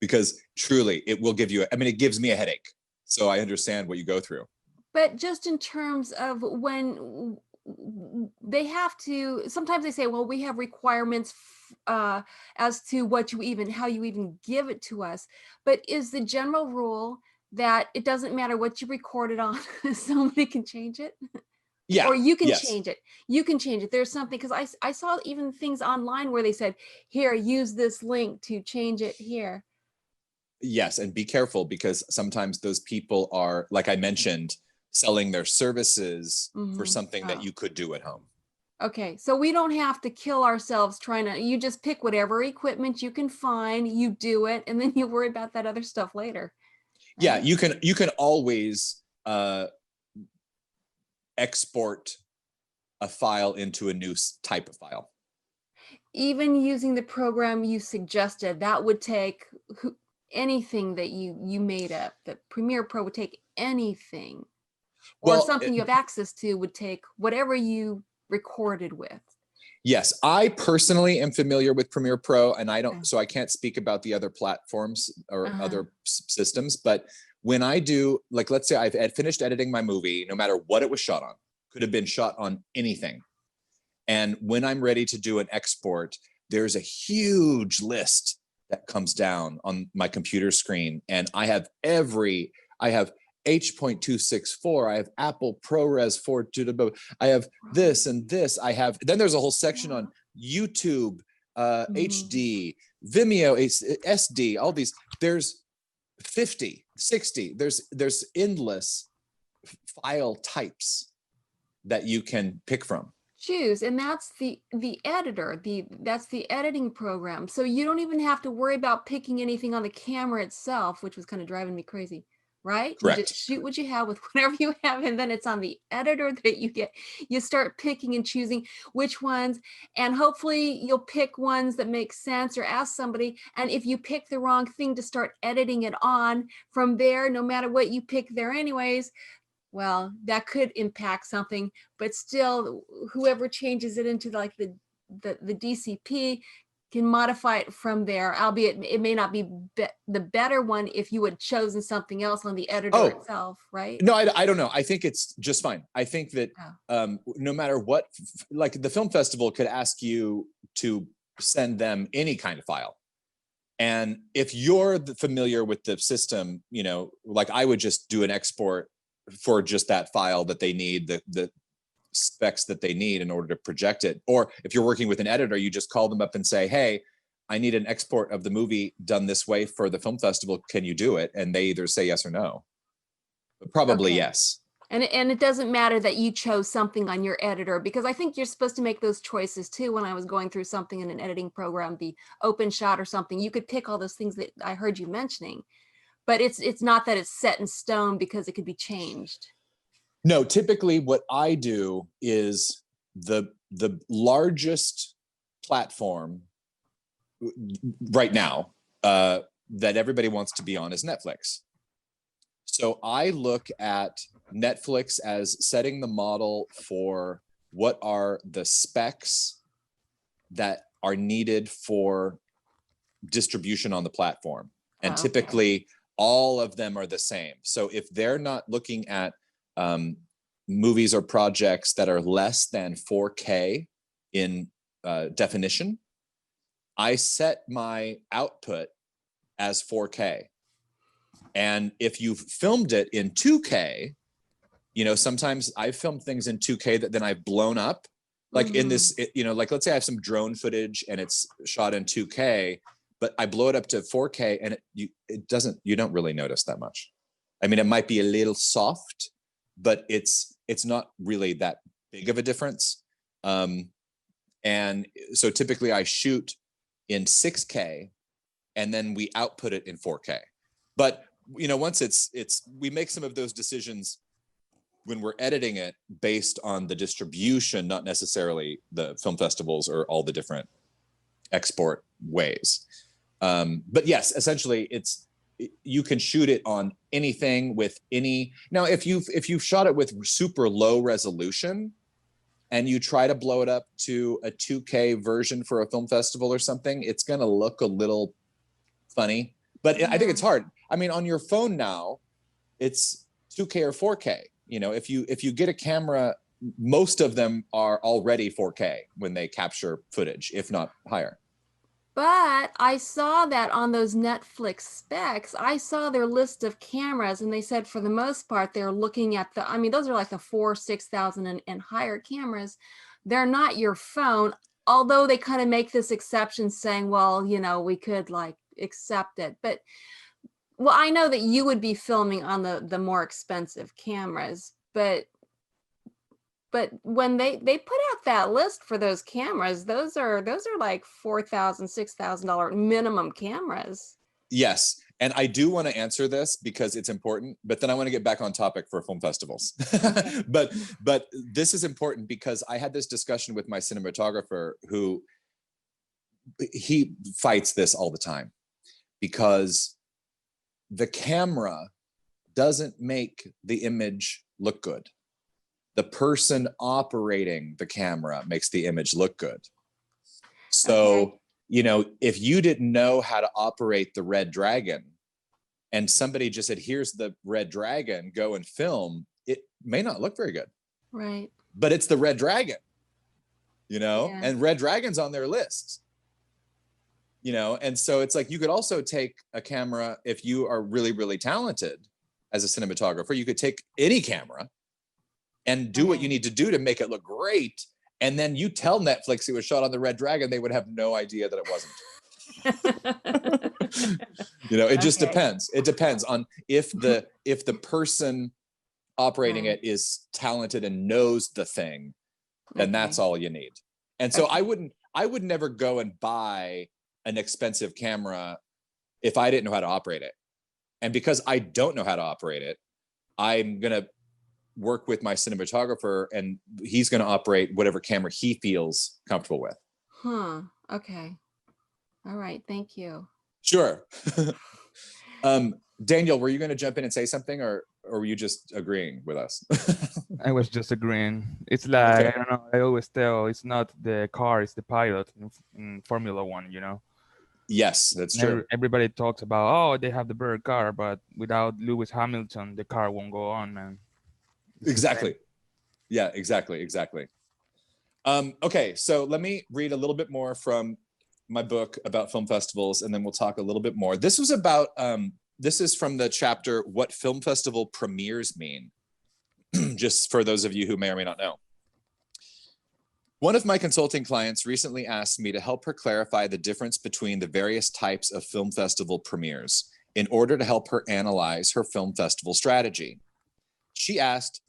because truly it will give you, I mean, it gives me a headache. So I understand what you go through. But just in terms of when they have to, sometimes they say, well, we have requirements as to how you even give it to us. But is the general rule that it doesn't matter what you recorded on, somebody can change it? Yeah. Or you can change it. You can change it. There's something, because I saw even things online where they said, here, use this link to change it here. Yes, and be careful, because sometimes those people are, like I mentioned, selling their services for something that you could do at home. Okay, so we don't have to kill ourselves trying to, you just pick whatever equipment you can find, you do it, and then you worry about that other stuff later. Yeah, you can always export a file into a new type of file. Even using the program you suggested, that would take anything that you made up. The Premiere Pro would take anything. Or something you have access to would take whatever you recorded with. Yes, I personally am familiar with Premiere Pro, and so I can't speak about the other platforms or other systems. But when I do, like, let's say I've finished editing my movie, no matter what it was shot on, could have been shot on anything. And when I'm ready to do an export, there's a huge list that comes down on my computer screen, and I have H.264, I have Apple ProRes 4, I have this and this, then there's a whole section on YouTube, HD, Vimeo, SD, all these. There's 50, 60. There's endless file types that you can pick from. Choose, and that's the editor, that's the editing program. So you don't even have to worry about picking anything on the camera itself, which was kind of driving me crazy, right? Correct. You just shoot what you have with whatever you have, and then it's on the editor that you start picking and choosing which ones, and hopefully you'll pick ones that make sense, or ask somebody. And if you pick the wrong thing to start editing it on, from there, no matter what you pick there anyways, well, that could impact something, but still, whoever changes it into like the DCP can modify it from there, albeit it may not be the better one if you had chosen something else on the editor itself, right? No, I don't know. I think it's just fine. I think that no matter what, like the film festival could ask you to send them any kind of file. And if you're familiar with the system, you know, like I would just do an export for just that file that they need, the specs that they need in order to project it. Or if you're working with an editor, you just call them up and say, hey, I need an export of the movie done this way for the film festival. Can you do it? And they either say yes or no. But probably yes. And it doesn't matter that you chose something on your editor, because I think you're supposed to make those choices too. When I was going through something in an editing program, the open shot or something, you could pick all those things that I heard you mentioning. But it's not that it's set in stone, because it could be changed. No, typically what I do is the largest platform right now that everybody wants to be on is Netflix. So I look at Netflix as setting the model for what are the specs that are needed for distribution on the platform. And typically all of them are the same. So if they're not looking at movies or projects that are less than 4K in definition, I set my output as 4K. And if you've filmed it in 2K, you know, sometimes I've filmed things in 2K that then I've blown up. Like in this, you know, like let's say I have some drone footage and it's shot in 2K, but I blow it up to 4K and you don't really notice that much. I mean, it might be a little soft, but it's not really that big of a difference. And so typically I shoot in 6K and then we output it in 4K. But you know, once we make some of those decisions when we're editing it based on the distribution, not necessarily the film festivals or all the different export ways. But yes, essentially you can shoot it on anything with any. Now, if you've shot it with super low resolution and you try to blow it up to a 2K version for a film festival or something, it's going to look a little funny. But I think it's hard. I mean, on your phone now, it's 2K or 4K. You know, if you get a camera, most of them are already 4K when they capture footage, if not higher. But I saw that on those Netflix specs, I saw their list of cameras, and they said for the most part, they're looking at I mean, those are like the 4,000-6,000 and higher cameras. They're not your phone, although they kind of make this exception saying, well, you know, we could like accept it. But well, I know that you would be filming on the more expensive cameras, but when they put out that list for those cameras, those are like $4,000, $6,000 minimum cameras. Yes, and I do want to answer this because it's important, but then I want to get back on topic for film festivals. but this is important because I had this discussion with my cinematographer who he fights this all the time because the camera doesn't make the image look good. The person operating the camera makes the image look good. So, you know, if you didn't know how to operate the Red Dragon and somebody just said, here's the Red Dragon, go and film, it may not look very good. Right. But it's the Red Dragon, you know, and Red Dragon's on their list. You know, and so it's like you could also take a camera if you are really, really talented as a cinematographer. You could take any camera and do what you need to do to make it look great. And then you tell Netflix it was shot on the Red Dragon, they would have no idea that it wasn't. You know, it just Okay. depends. It depends on if the person operating Right. it is talented and knows the thing, then that's Okay. all you need. And so Okay. I would never go and buy an expensive camera if I didn't know how to operate it. And because I don't know how to operate it, I'm going to work with my cinematographer and he's going to operate whatever camera he feels comfortable with. Huh. Okay. All right. Thank you. Sure. Daniel, were you going to jump in and say something, or were you just agreeing with us? I was just agreeing. It's like, Okay. I don't know, I always tell it's not the car, it's the pilot in Formula One, you know? Yes, that's And true. everybody talks about, oh, they have the better car, but without Lewis Hamilton, the car won't go on, man. It's the same. Exactly. Yeah, exactly. Okay, so let me read a little bit more from my book about film festivals, and then we'll talk a little bit more. This was about, this is from the chapter, What Film Festival Premieres Mean, just for those of you who may or may not know. One of my consulting clients recently asked me to help her clarify the difference between the various types of film festival premieres in order to help her analyze her film festival strategy. She asked,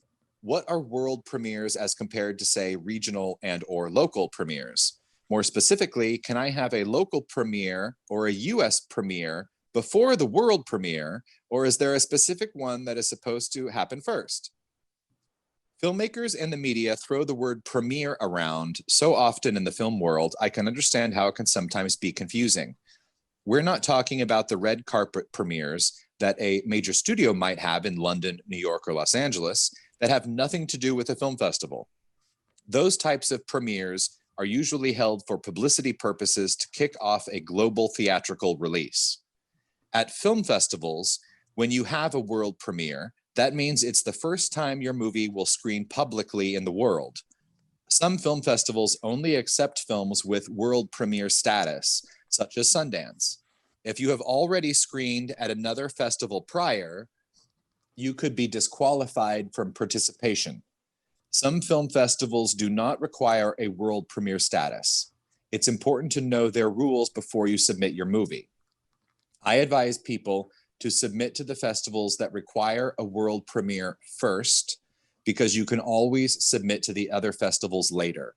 what are world premieres as compared to, say, regional and or local premieres? More specifically, can I have a local premiere or a US premiere before the world premiere, or is there a specific one that is supposed to happen first? Filmmakers and the media throw the word premiere around so often in the film world, I can understand how it can sometimes be confusing. We're not talking about the red carpet premieres that a major studio might have in London, New York, or Los Angeles that have nothing to do with a film festival. Those types of premieres are usually held for publicity purposes to kick off a global theatrical release. At film festivals, when you have a world premiere, that means it's the first time your movie will screen publicly in the world. Some film festivals only accept films with world premiere status, such as Sundance. If you have already screened at another festival prior, you could be disqualified from participation. Some film festivals do not require a world premiere status. It's important to know their rules before you submit your movie. I advise people to submit to the festivals that require a world premiere first, because you can always submit to the other festivals later.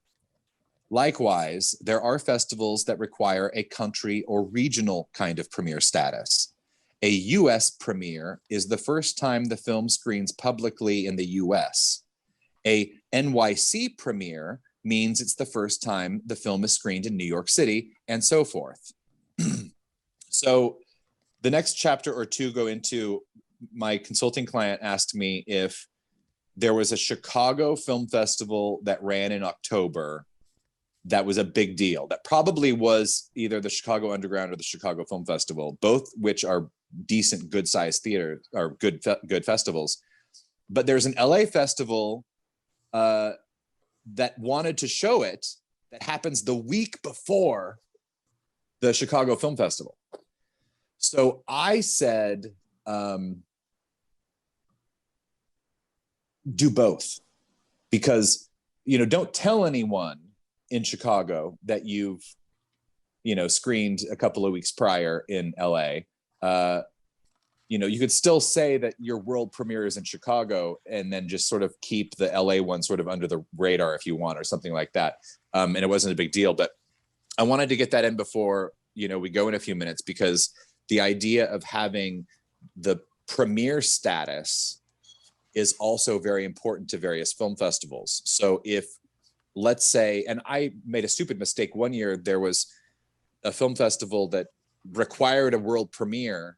Likewise, there are festivals that require a country or regional kind of premiere status. A US premiere is the first time the film screens publicly in the US. A NYC premiere means it's the first time the film is screened in New York City, and so forth. So the next chapter or two go into, my consulting client asked me if there was a Chicago Film Festival that ran in October that was a big deal. That probably was either the Chicago Underground or the Chicago Film Festival, both which are decent, good-sized theater or good festivals. But there's an LA festival that wanted to show it that happens the week before the Chicago Film Festival. So I said, do both, because, you know, don't tell anyone in Chicago that you've, you know, screened a couple of weeks prior in LA. You know, you could still say that your world premiere is in Chicago and then just sort of keep the LA one sort of under the radar if you want, or something like that. And it wasn't a big deal, but I wanted to get that in before, you know, we go in a few minutes, because the idea of having the premiere status is also very important to various film festivals. So if, let's say, and I made a stupid mistake one year, there was a film festival that required a world premiere,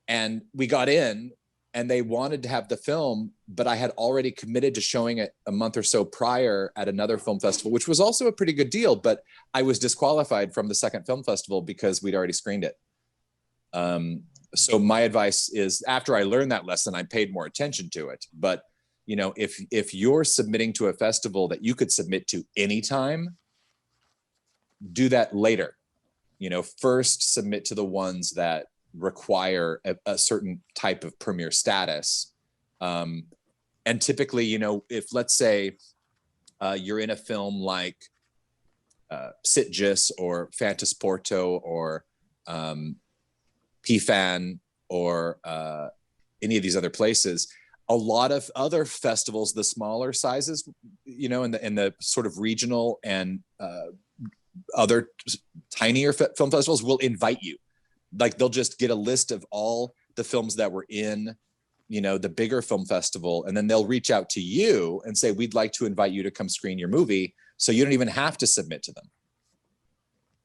and we got in and they wanted to have the film, but I had already committed to showing it a month or so prior at another film festival, which was also a pretty good deal, but I was disqualified from the second film festival because we'd already screened it. So my advice is, after I learned that lesson, I paid more attention to it. But, you know, if you're submitting to a festival that you could submit to anytime, do that later. You know, first submit to the ones that require a certain type of premiere status. And typically, you know, if, let's say, you're in a film like Sitgis or Fantasporto or PFAN or any of these other places. A lot of other festivals, the smaller sizes, you know, in the sort of regional and other tinier film festivals will invite you. Like they'll just get a list of all the films that were in, you know, the bigger film festival, and then they'll reach out to you and say, we'd like to invite you to come screen your movie, so you don't even have to submit to them.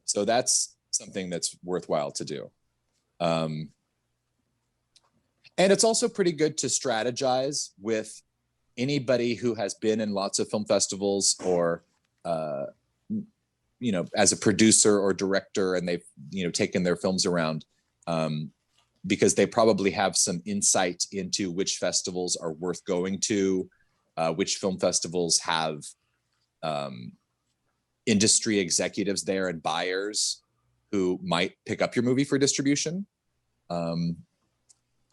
So that's something that's worthwhile to do. And it's also pretty good to strategize with anybody who has been in lots of film festivals or, you know, as a producer or director, and they've, you know, taken their films around, because they probably have some insight into which festivals are worth going to, which film festivals have industry executives there and buyers who might pick up your movie for distribution.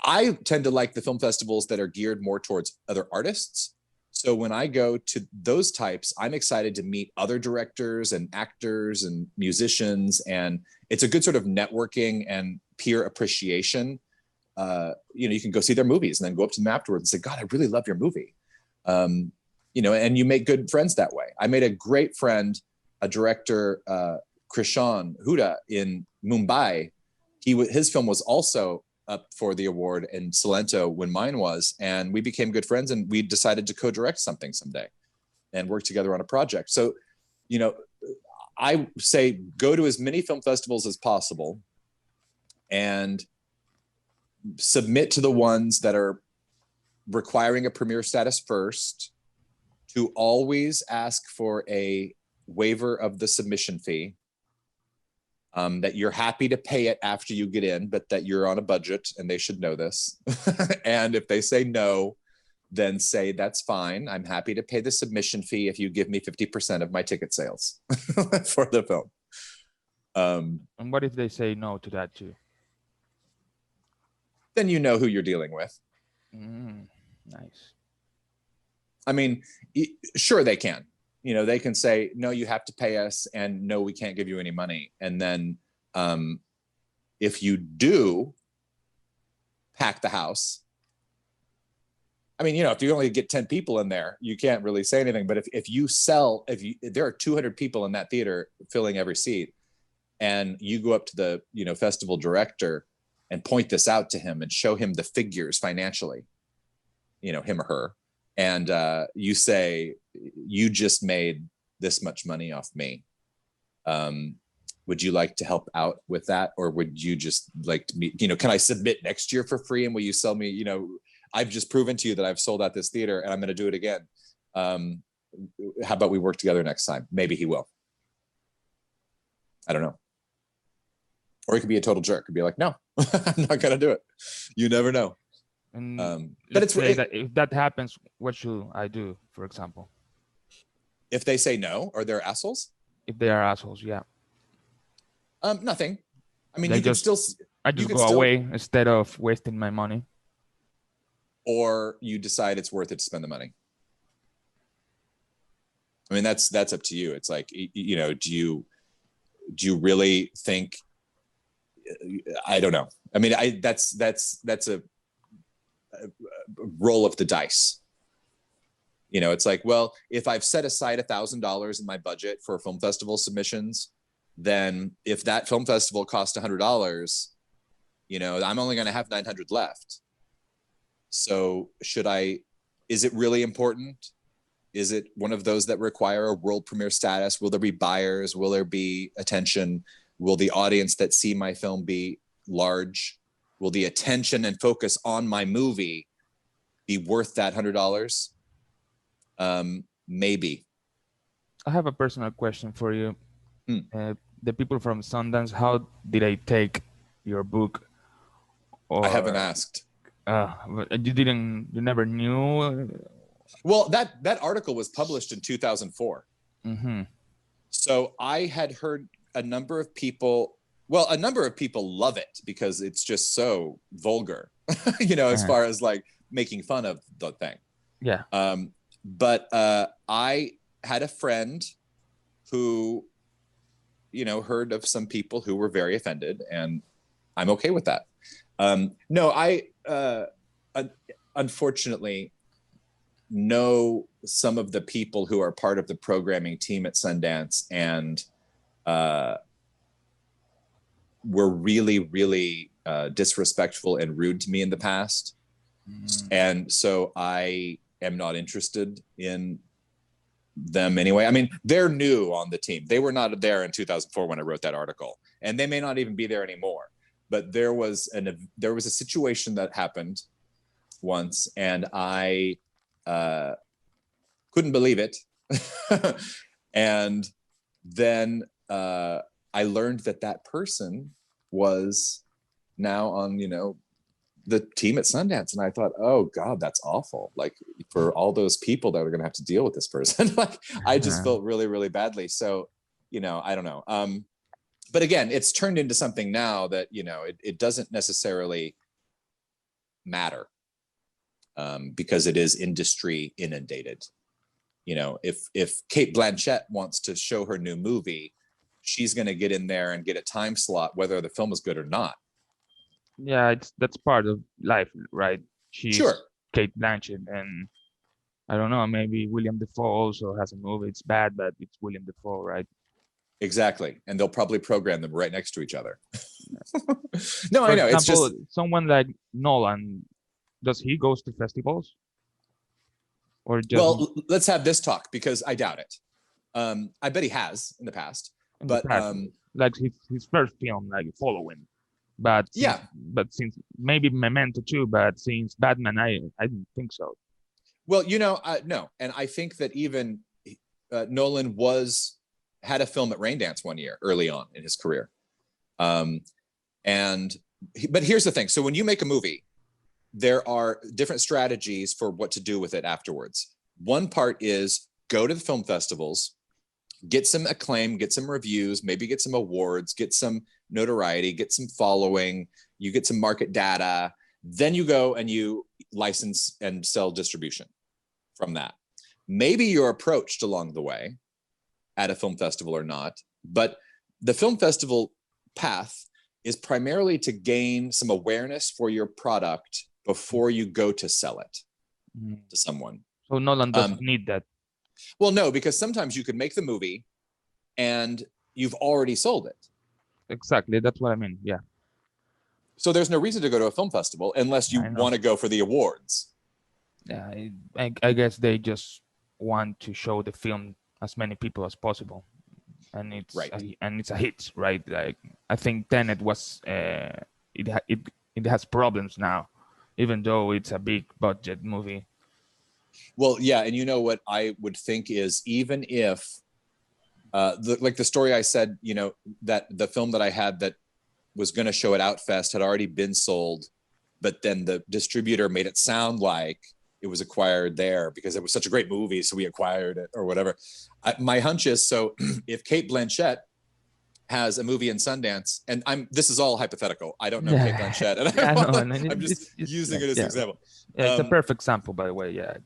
I tend to like the film festivals that are geared more towards other artists. So when I go to those types, I'm excited to meet other directors and actors and musicians, and it's a good sort of networking and peer appreciation. You know, you can go see their movies and then go up to them afterwards and say, God, I really love your movie. You know, and you make good friends that way. I made a great friend, a director, Krishan Huda in Mumbai. His film was also up for the award in Salento when mine was, and we became good friends, and we decided to co-direct something someday and work together on a project. So, you know, I say go to as many film festivals as possible and submit to the ones that are requiring a premiere status first, to always ask for a waiver of the submission fee, that you're happy to pay it after you get in, but that you're on a budget and they should know this. And if they say no, then say, that's fine. I'm happy to pay the submission fee if you give me 50% of my ticket sales for the film. And what if they say no to that too? Then you know who you're dealing with. Nice. I mean, sure, they can. You know, they can say, no, you have to pay us, and no, we can't give you any money. And then if you do pack the house, I mean, you know, if you only get 10 people in there, you can't really say anything. But if there are 200 people in that theater filling every seat, and you go up to the, you know, festival director and point this out to him and show him the figures financially, you know, him or her, and you say, you just made this much money off me. Would you like to help out with that? Or would you just like to meet, you know, can I submit next year for free? And will you sell me, you know, I've just proven to you that I've sold out this theater and I'm going to do it again. How about we work together next time? Maybe he will. I don't know. Or he could be a total jerk and be like, no, I'm not going to do it. You never know. And but it's that if that happens, what should I do, for example? If they say no, or they're assholes? If they are assholes, yeah. Nothing. I mean, They you can just- still. I just go away instead of wasting my money. Or you decide it's worth it to spend the money. I mean, that's up to you. It's like, you know, do you really think? I don't know. I mean, that's a roll of the dice. You know, it's like, well, if I've set aside $1,000 in my budget for film festival submissions, then if that film festival cost $100, you know, I'm only going to have 900 left. So is it really important? Is it one of those that require a world premiere status? Will there be buyers? Will there be attention? Will the audience that see my film be large? Will the attention and focus on my movie be worth that $100? Maybe. I have a personal question for you. The people from Sundance, how did they take your book? I haven't asked. You never knew? Well, that article was published in 2004. Mm-hmm. So I had heard a number of people love it because it's just so vulgar, you know, as far as like making fun of the thing. Yeah. But I had a friend who heard of some people who were very offended, and I'm okay with that. No, unfortunately know some of the people who are part of the programming team at Sundance, and were really, really disrespectful and rude to me in the past. And so I am not interested in them anyway. I mean, they're new on the team. They were not there in 2004 when I wrote that article, and they may not even be there anymore. But there was a situation that happened once, and I couldn't believe it. And then I learned that person was now on, the team at Sundance. And I thought, oh God, that's awful. Like, for all those people that are going to have to deal with this person. Like, I just felt really, really badly. So, I don't know. But again, it's turned into something now that, it doesn't necessarily matter, because it is industry inundated. If Kate Blanchett wants to show her new movie, she's going to get in there and get a time slot, whether the film is good or not. Yeah, that's part of life, right? She's Sure. Kate Blanchett, and I don't know, maybe William Dafoe also has a movie. It's bad, but it's William Dafoe, right? Exactly. And they'll probably program them right next to each other. No, For I know. example, It's just, someone like Nolan, does he goes to festivals? Or just well, let's have this talk, because I doubt it. I bet he has in the past, in the but past, like his first film, like Following. But yeah, since maybe Memento too, but since Batman, I didn't think so. well, no. And I think that even Nolan had a film at Raindance one year early on in his career. But here's the thing. So when you make a movie, there are different strategies for what to do with it afterwards. One part is go to the film festivals, get some acclaim, get some reviews, maybe get some awards, get some notoriety, get some following, you get some market data. Then you go and you license and sell distribution from that. Maybe you're approached along the way at a film festival or not, but the film festival path is primarily to gain some awareness for your product before you go to sell it to someone. So Nolan doesn't need that. Well, no, because sometimes you could make the movie and you've already sold it. Exactly, that's what I mean. Yeah. So there's no reason to go to a film festival unless you want to go for the awards. Yeah, I guess they just want to show the film as many people as possible, and it's right. It's a hit, right? Like, I think Tenet was it has problems now, even though it's a big budget movie. Well, yeah, and what I would think is, even if like the story I said, that the film that I had that was going to show at Outfest had already been sold, but then the distributor made it sound like it was acquired there because it was such a great movie, so we acquired it or whatever. My hunch is, so if Kate Blanchett has a movie in Sundance, and this is all hypothetical. I don't know Kate Blanchett, and I'm just using it as an example. Yeah, it's a perfect example, by the way. Yeah.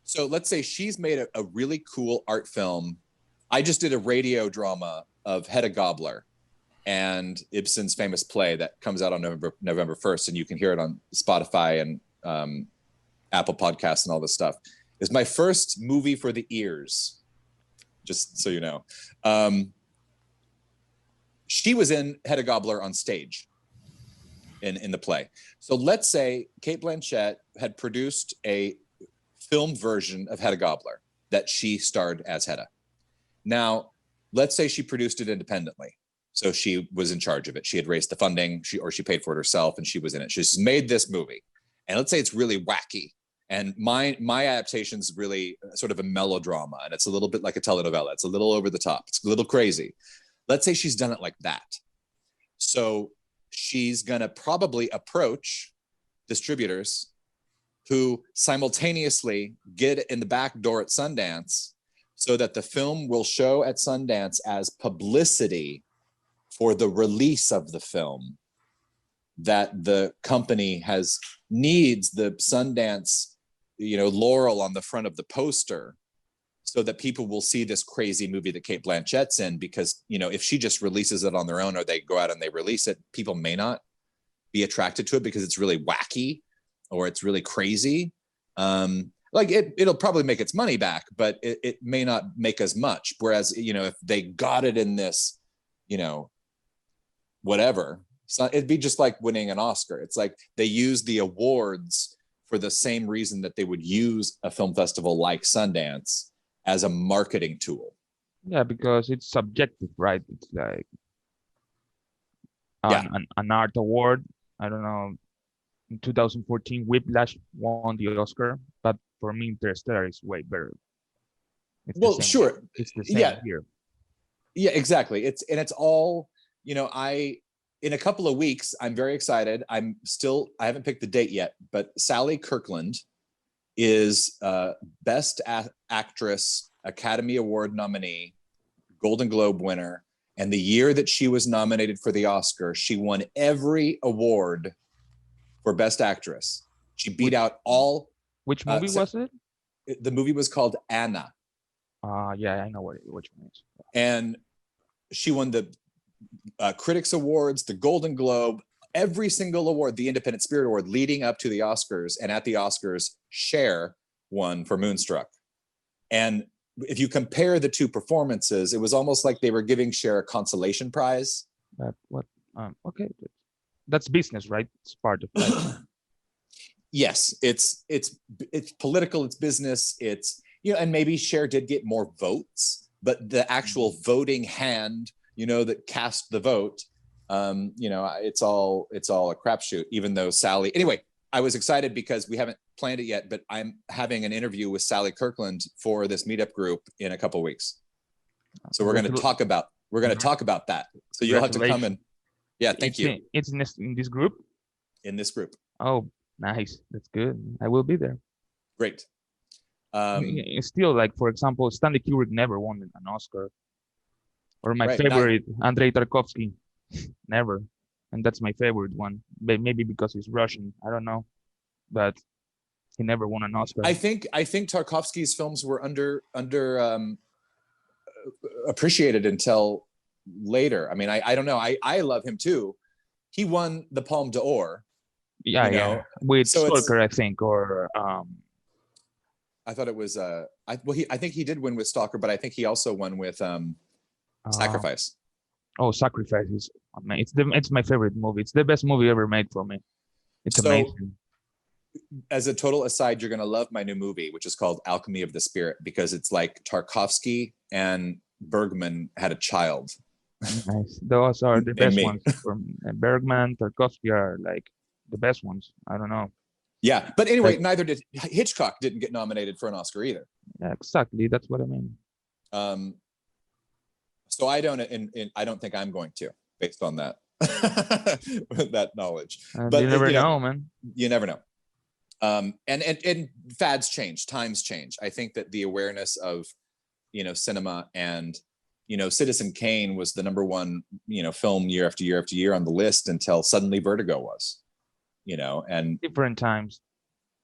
So let's say she's made a really cool art film. I just did a radio drama of Hedda Gabler and Ibsen's famous play that comes out on November 1st, and you can hear it on Spotify and Apple Podcasts and all this stuff. It's my first movie for the ears, just so you know. She was in Hedda Gabler on stage in the play. So let's say Kate Blanchett had produced a film version of Hedda Gabler that she starred as Hedda. Now, let's say she produced it independently. So she was in charge of it. She had raised the funding, she paid for it herself, and she was in it. She's made this movie. And let's say it's really wacky. And my adaptation is really sort of a melodrama, and it's a little bit like a telenovela. It's a little over the top. It's a little crazy. Let's say she's done it like that. So she's going to probably approach distributors who simultaneously get in the back door at Sundance so that the film will show at Sundance as publicity for the release of the film, that the company needs the Sundance, laurel on the front of the poster so that people will see this crazy movie that Kate Blanchett's in, because, you know, if she just releases it on their own, or they go out and they release it, people may not be attracted to it because it's really wacky or it's really crazy. Like it'll probably make its money back, but it may not make as much. Whereas, you know, if they got it in this, you know, whatever, so it'd be just like winning an Oscar. It's like they use the awards for the same reason that they would use a film festival like Sundance as a marketing tool. Yeah, because it's subjective, right? It's like Yeah. an art award. I don't know. In 2014, Whiplash won the Oscar, but for me, Interstellar is way better. It's the Well, same. sure. It's the same Yeah. here. Yeah, exactly. It's all, you know, in a couple of weeks, I'm very excited. I haven't picked the date yet, but Sally Kirkland is Best Actress Academy Award nominee, Golden Globe winner. And the year that she was nominated for the Oscar, she won every award for Best Actress. She beat out all. Which movie was it? The movie was called Anna. Yeah, I know which one it is. And she won the Critics Awards, the Golden Globe, every single award, the Independent Spirit Award leading up to the Oscars. And at the Oscars, Cher won for Moonstruck. And if you compare the two performances, it was almost like they were giving Cher a consolation prize. Okay, that's business, right? It's part of life. Yes, it's political, it's business, it's, you know, and maybe Cher did get more votes, but the actual voting hand, you know, that cast the vote, you know, it's all a crapshoot, even though Sally, anyway, I was excited because we haven't planned it yet, but I'm having an interview with Sally Kirkland for this meetup group in a couple of weeks. So we're going to talk about that. So you'll have to come and, yeah, thank you. It's in this group? In this group. Oh, nice. That's good. I will be there. Great. It's still, like, for example, Stanley Kubrick never won an Oscar. Or my Right, favorite, Andrei Tarkovsky, never. And that's my favorite one. Maybe because he's Russian, I don't know. But he never won an Oscar. I think Tarkovsky's films were under appreciated until later. I mean, I don't know. I love him too. He won the Palme d'Or. Yeah, you know? yeah. With So Stalker, I think, or I thought it was I think he did win with Stalker, but I think he also won with Sacrifice. Oh, Sacrifice is it's my favorite movie. It's the best movie ever made for me. It's amazing. As a total aside, you're gonna love my new movie, which is called Alchemy of the Spirit, because it's like Tarkovsky and Bergman had a child. Nice. Those are the best me. ones. From Bergman, Tarkovsky are like the best ones. I don't know. Yeah, but anyway, neither did Hitchcock. Didn't get nominated for an Oscar either. Yeah, exactly. That's what I mean. So I don't think I'm going to, based on that that knowledge. But you never know, man. You never know. And fads change, times change. I think that the awareness of, you know, cinema and, you know, Citizen Kane was the #1, you know, film year after year after year on the list until suddenly Vertigo was, you know, and different times.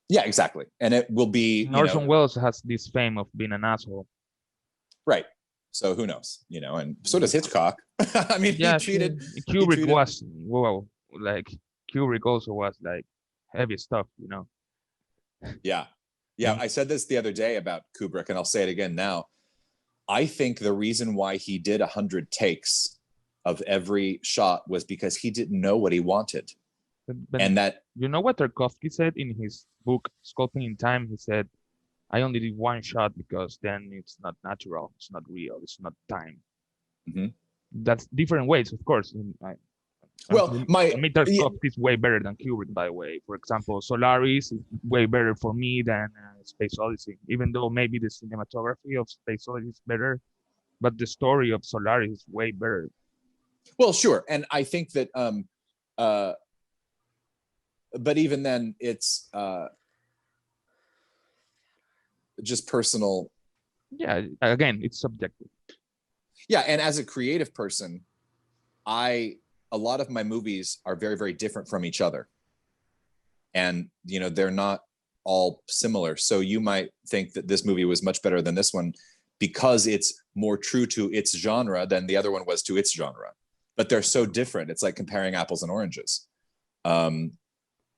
Yeah, exactly. And it will be, Orson Welles has this fame of being an asshole. Right. So who knows, you know, and so does Hitchcock. I mean, yeah, he treated Kubrick was, well, like Kubrick also was like heavy stuff, you know. Yeah. I said this the other day about Kubrick, and I'll say it again now. I think the reason why he did 100 takes of every shot was because he didn't know what he wanted. But and that, you know what Tarkovsky said in his book Sculpting in Time? He said, I only did one shot because then it's not natural, it's not real, it's not time. Mm-hmm. That's different ways, of course. Tarkovsky is way better than Kubrick, by the way. For example, Solaris is way better for me than Space Odyssey, even though maybe the cinematography of Space Odyssey is better, but the story of Solaris is way better. Well, sure, and I think that, but even then, it's just personal. Yeah, again, it's subjective. Yeah, and as a creative person, a lot of my movies are very, very different from each other. And, you know, they're not all similar. So you might think that this movie was much better than this one. because it's more true to its genre than the other one was to its genre. But they're so different. It's like comparing apples and oranges.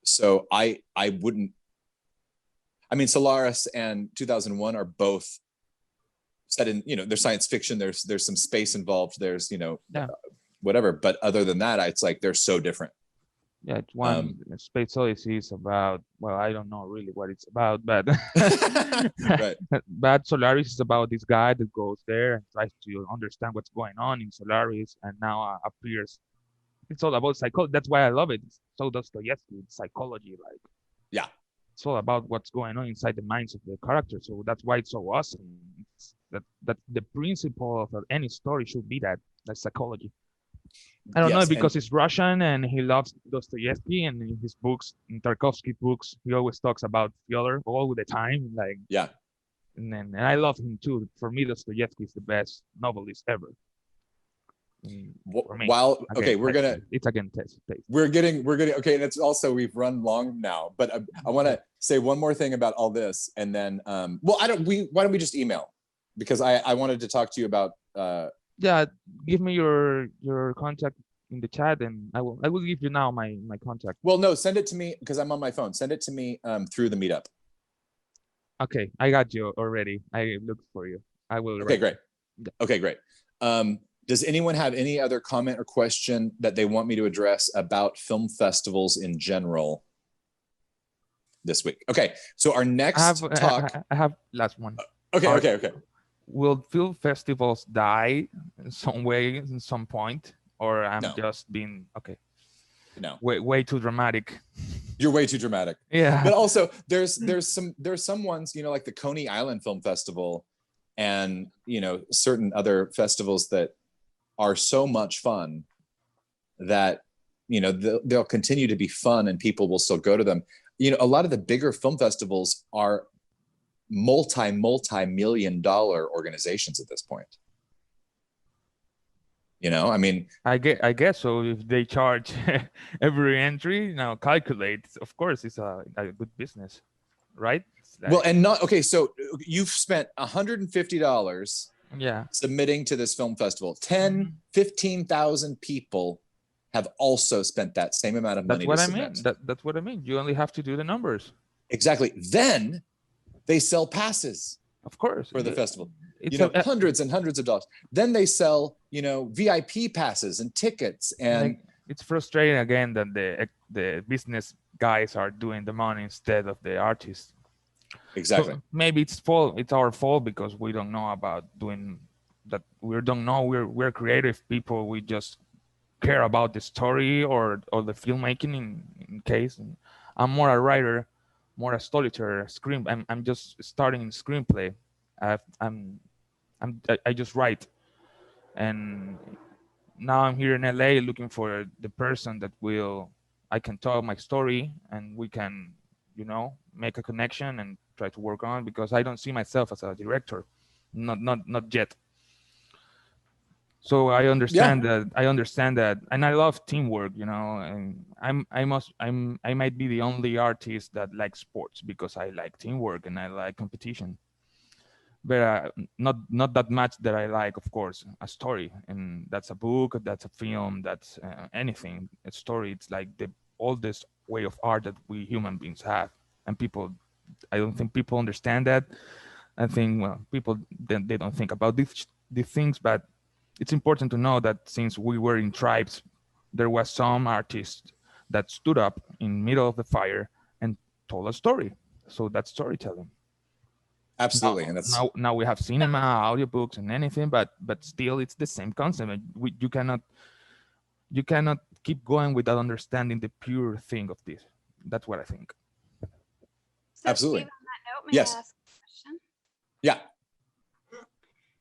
So I wouldn't. I mean, Solaris and 2001 are both set in, there's science fiction. There's some space involved. There's, whatever. But other than that, it's like they're so different. Yeah, it's one Space Odyssey is about, well, I don't know really what it's about, but Right. but Solaris is about this guy that goes there and tries to understand what's going on in Solaris, and now appears. It's all about psychology. That's why I love it. So Dostoevsky, psychology, like Yeah. it's all about what's going on inside the minds of the characters. So that's why it's so awesome. It's that the principle of any story should be that psychology. I don't know, because he's Russian and he loves Dostoevsky, and in his books, in Tarkovsky books, he always talks about Fyodor all the time. Like, yeah. And I love him too. For me, Dostoevsky is the best novelist ever. For me. While okay, it's again test. We're getting okay, and it's also we've run long now, but I want to say one more thing about all this, and then why don't we just email, because I wanted to talk to you about yeah, give me your contact in the chat, and I will give you now my contact. Well, no, send it to me because I'm on my phone. Send it to me through the meetup. Okay, I got you already. I looked for you. I will. Okay, great. Okay, great. Does anyone have any other comment or question that they want me to address about film festivals in general this week? Okay, so our next talk. I have last one. Okay. Will film festivals die in some way, in some point, or I'm just being okay? No. Way too dramatic. You're way too dramatic. Yeah. But also, there's some ones, like the Coney Island Film Festival, and certain other festivals that are so much fun that they'll continue to be fun and people will still go to them. A lot of the bigger film festivals are multi-million-dollar organizations at this point. I mean, I guess so. If they charge every entry, now calculate, of course, it's a good business, right? Well, and not okay. So you've spent $150. Yeah. Submitting to this film festival. 10, 15,000 people have also spent that same amount of money. That's what I mean. That's what I mean. You only have to do the numbers. Exactly. Then they sell passes. Of course. For the festival. It's hundreds and hundreds of dollars. Then they sell, VIP passes and tickets. And it's frustrating again that the business guys are doing the money instead of the artists. Exactly. So maybe it's our fault because we don't know about doing that. We don't know. We're creative people. We just care about the story or the filmmaking in case. And I'm more a writer, more a storyteller. I'm just starting in screenplay. I just write, and now I'm here in LA looking for the person that I can tell my story and we can, make a connection and try to work on, because I don't see myself as a director, not yet. So I understand that, and I love teamwork, and I might be the only artist that likes sports because I like teamwork and I like competition, but not that much that I like, of course, a story, and that's a book, that's a film, that's anything. A story, it's like the oldest way of art that we human beings have, and I don't think people understand that. I think people they don't think about these things, but it's important to know that since we were in tribes, there was some artist that stood up in middle of the fire and told a story. So that's storytelling. Absolutely. And now we have cinema, audiobooks, and anything, but still it's the same concept. You cannot keep going without understanding the pure thing of this. That's what I think. So absolutely. Steve, on that note, may I ask a question? Yeah.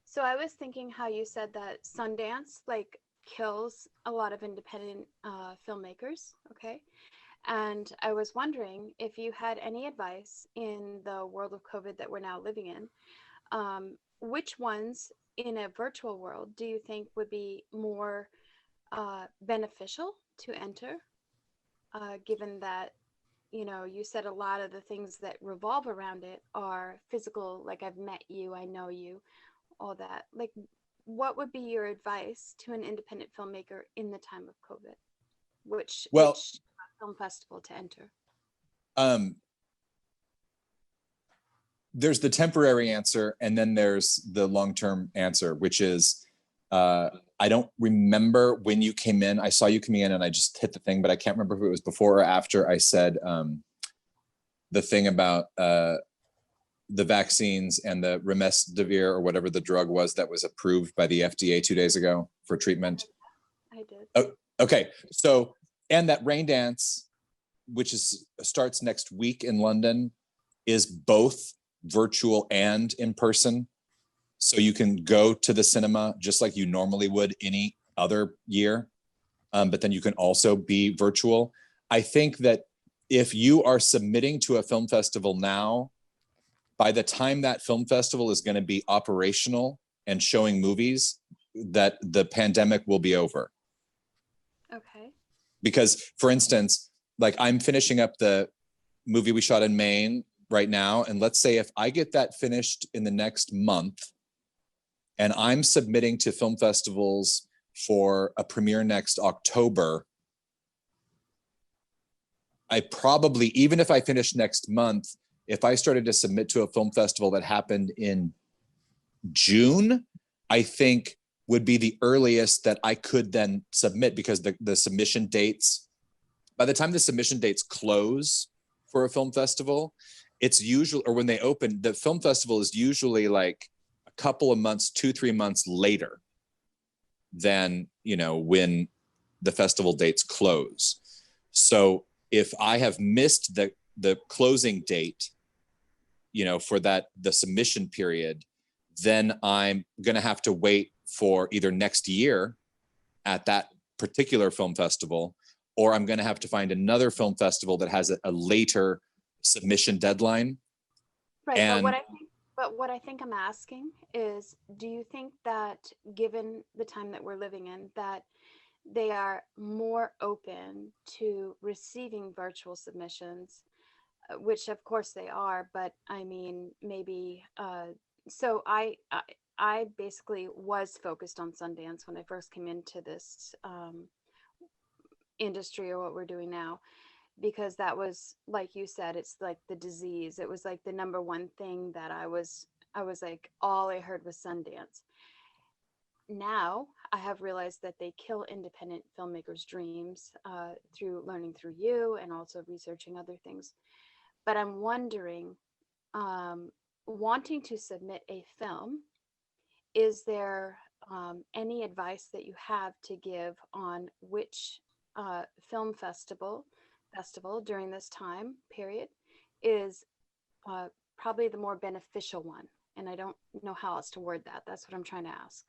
So I was thinking how you said that Sundance kills a lot of independent filmmakers, okay? And I was wondering if you had any advice in the world of COVID that we're now living in, which ones in a virtual world do you think would be more beneficial to enter, given that, you said a lot of the things that revolve around it are physical, like I've met you, I know you, all that, like, what would be your advice to an independent filmmaker in the time of COVID? Which film festival to enter? There's the temporary answer, and then there's the long-term answer, which is, I don't remember when you came in. I saw you coming in and I just hit the thing, but I can't remember if it was before or after I said the thing about the vaccines and the remdesivir or whatever the drug was that was approved by the FDA 2 days ago for treatment. I did. Oh, okay. So, and that Rain Dance, which starts next week in London, is both virtual and in person. So you can go to the cinema just like you normally would any other year, but then you can also be virtual. I think that if you are submitting to a film festival now, by the time that film festival is going to be operational and showing movies, that the pandemic will be over. Okay. Because, for instance, like I'm finishing up the movie we shot in Maine right now, and let's say if I get that finished in the next month, and I'm submitting to film festivals for a premiere next October, I probably, even if I finish next month, if I started to submit to a film festival that happened in June, I think would be the earliest that I could then submit, because the submission dates, by the time the submission dates close for a film festival, it's usually, or when they open, the film festival is usually like a couple of months, 2-3 months later than, you know, when the festival dates close. So if I have missed the closing date, you know, for the submission period, then I'm going to have to wait for either next year at that particular film festival, or I'm going to have to find another film festival that has a later submission deadline. Right. And but what I think I'm asking is, do you think that given the time that we're living in, that they are more open to receiving virtual submissions, which of course they are, but I mean, maybe, so I basically was focused on Sundance when I first came into this industry, or what we're doing now, because that was, like you said, it's like the disease. It was like the number one thing that I was like, all I heard was Sundance. Now I have realized that they kill independent filmmakers' dreams through learning through you and also researching other things. But I'm wondering, wanting to submit a film, is there any advice that you have to give on which film festival during this time period is probably the more beneficial one? And I don't know how else to word that. That's what I'm trying to ask.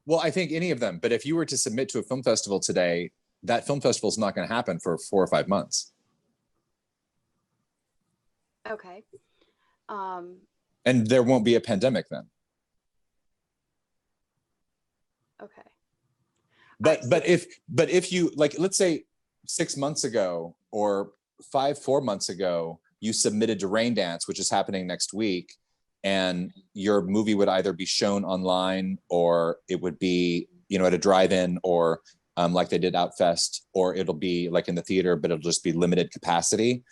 well, I think any of them, but if you were to submit to a film festival today, that film festival is not going to happen for 4 or 5 months. Okay. And there won't be a pandemic then. Okay. But if you, like, let's say 6 months ago or 4 months ago, you submitted to Rain Dance, which is happening next week, and your movie would either be shown online, or it would be, you know, at a drive-in, or like they did Outfest, or it'll be like in the theater, but it'll just be limited capacity.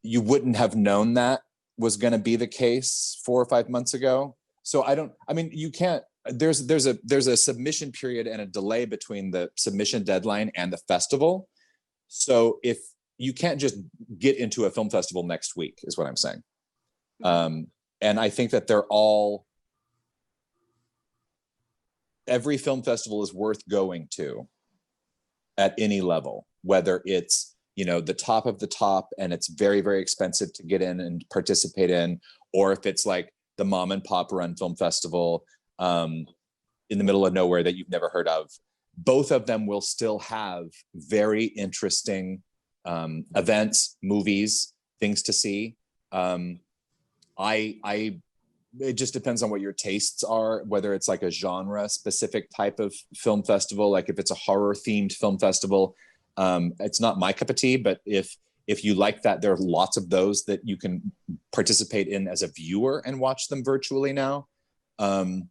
You wouldn't have known that was going to be the case 4 or 5 months ago. So I mean, you can't, there's a submission period and a delay between the submission deadline and the festival. So if you can't just get into a film festival next week, is what I'm saying. And I think that every film festival is worth going to at any level, whether it's, you know, the top of the top and it's very, very expensive to get in and participate in, or if it's like the mom and pop run film festival in the middle of nowhere that you've never heard of. Both of them will still have very interesting events, movies, things to see. It just depends on what your tastes are, whether it's like a genre specific type of film festival. Like if it's a horror themed film festival, it's not my cup of tea, but if If you like that, there are lots of those that you can participate in as a viewer and watch them virtually now. And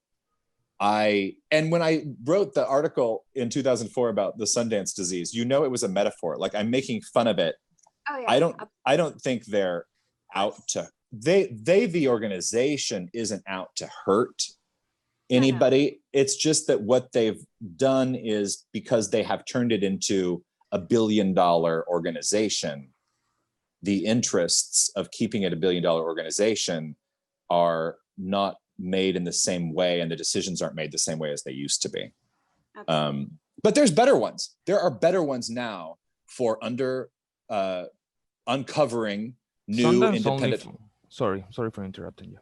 when I wrote the article in 2004 about the Sundance disease, you know, it was a metaphor. Like, I'm making fun of it. Oh yeah. I don't think they're out to, the organization isn't out to hurt anybody. No. It's just that what they've done is, because they have turned it into $1 billion organization, the interests of keeping it $1 billion organization are not made in the same way, and the decisions aren't made the same way as they used to be. But there's better ones. There are better ones now for uncovering new Sundance independent. Sorry for interrupting you.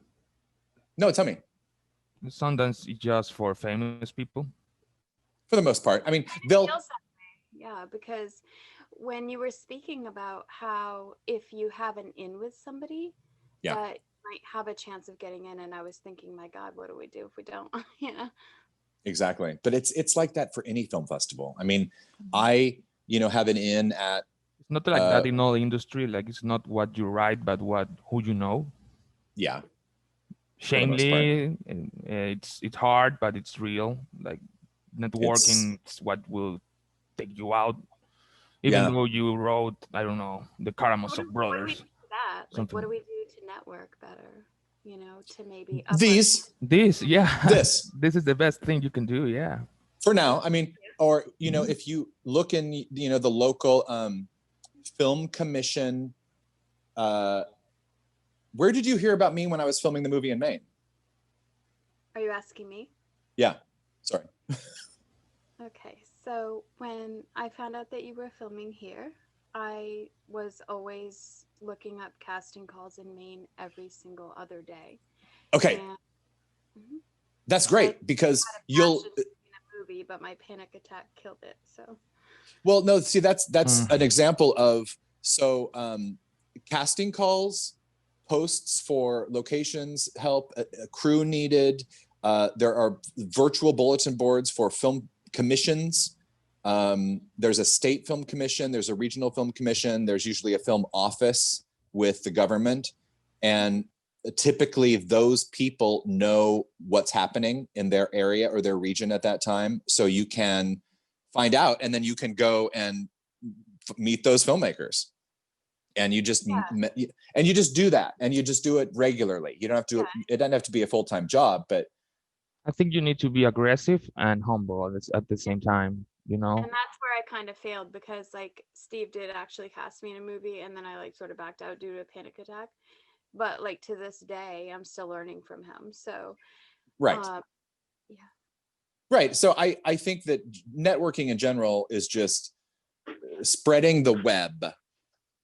No, tell me. Sundance is just for famous people? For the most part. I mean, yeah, because when you were speaking about how if you have an in with somebody, yeah, that might have a chance of getting in, and I was thinking, my God, what do we do if we don't? Yeah. Exactly. But it's like that for any film festival. I mean, I have an in at. It's not like that in all industry. Like, it's not what you write, but who you know. Yeah. Shamefully, it's hard, but it's real. Like, networking is what will take you out. Even though you wrote, I don't know, the Karamazov brothers. Like, what do we do to network better? You know, to maybe this is the best thing you can do. Yeah. For now, I mean, or if you look in the local film commission. Where did you hear about me when I was filming the movie in Maine? Are you asking me? Yeah. Sorry. Okay. So when I found out that you were filming here, I was always looking up casting calls in Maine every single other day. Okay. That's great, because you'll. In a movie, but my panic attack killed it. So. Well, no. See, that's an example of casting calls, posts for locations, help, crew needed. There are virtual bulletin boards for film commissions. There's a state film commission, there's a regional film commission, there's usually a film office with the government. And typically those people know what's happening in their area or their region at that time. So you can find out, and then you can go and meet those filmmakers. And you just do that, and you just do it regularly. You don't have to. It doesn't have to be a full-time job, but I think you need to be aggressive and humble at the same time. And that's where I kind of failed, because like Steve did actually cast me in a movie, and then I like sort of backed out due to a panic attack. But like to this day, I'm still learning from him. So right. Right. So I think that networking in general is just spreading the web.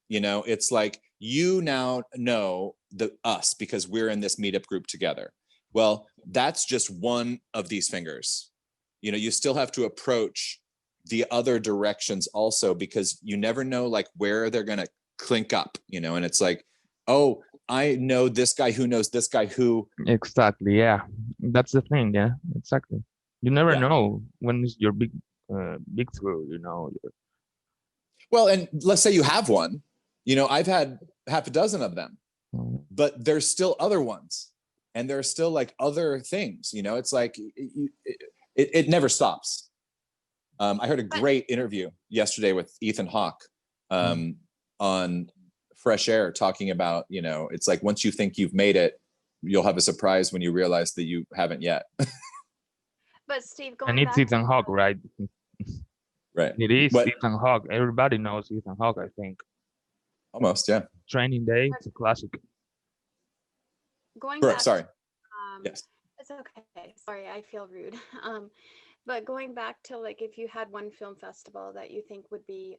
It's like, you now know us because we're in this meetup group together. Well, that's just one of these fingers. You still have to approach the other directions also, because you never know like where they're going to clink up, and it's like, oh, I know this guy who knows this guy who. Exactly. Yeah. That's the thing. Yeah, exactly. You never know when is your big through, Well, and let's say you have one, I've had half a dozen of them, but there's still other ones, and there's still like other things, it's like, it never stops. I heard a great interview yesterday with Ethan Hawke on Fresh Air, talking about, it's like, once you think you've made it, you'll have a surprise when you realize that you haven't yet. But Steve, and it's Ethan Hawke, right? Right. It is Ethan Hawke. Everybody knows Ethan Hawke, I think. Almost, yeah. Training Day, it's a classic. Sorry. Yes. It's okay. Sorry, I feel rude. But going back to like, if you had one film festival that you think would be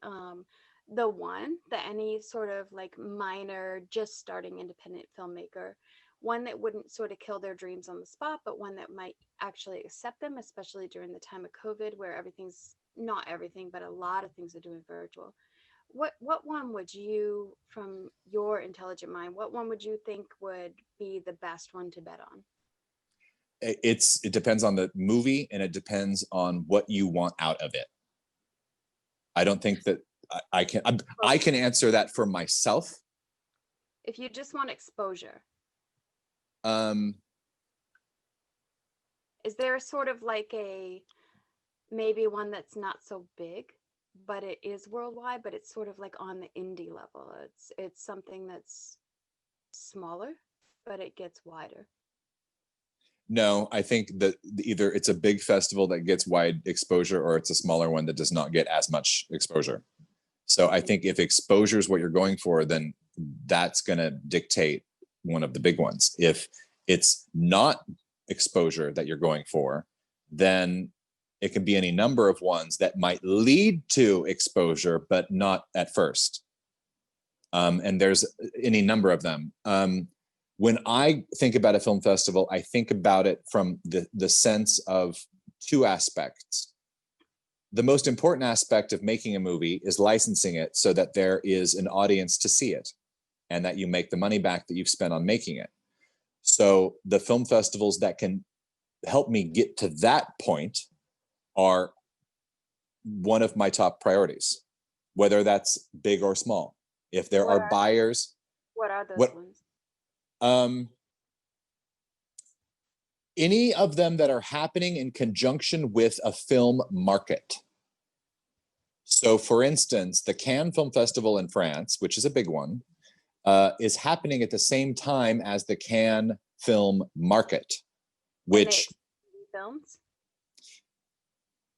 the one that any sort of like minor, just starting independent filmmaker, one that wouldn't sort of kill their dreams on the spot, but one that might actually accept them, especially during the time of COVID, where everything's, not everything, but a lot of things are doing virtual. What one would you, from your intelligent mind, what one would you think would be the best one to bet on? It depends on the movie, and it depends on what you want out of it. I don't think that I can answer that for myself. If you just want exposure, is there sort of like maybe one that's not so big, but it is worldwide, but it's sort of like on the indie level? It's something that's smaller, but it gets wider. No, I think that either it's a big festival that gets wide exposure, or it's a smaller one that does not get as much exposure. So I think if exposure is what you're going for, then that's going to dictate one of the big ones. If it's not exposure that you're going for, then it can be any number of ones that might lead to exposure, but not at first. And there's any number of them. When I think about a film festival, I think about it from the sense of two aspects. The most important aspect of making a movie is licensing it so that there is an audience to see it and that you make the money back that you've spent on making it. So the film festivals that can help me get to that point are one of my top priorities, whether that's big or small. If there are buyers. What are those ones? Any of them that are happening in conjunction with a film market. So for instance, the Cannes Film Festival in France, which is a big one, is happening at the same time as the Cannes Film Market, which films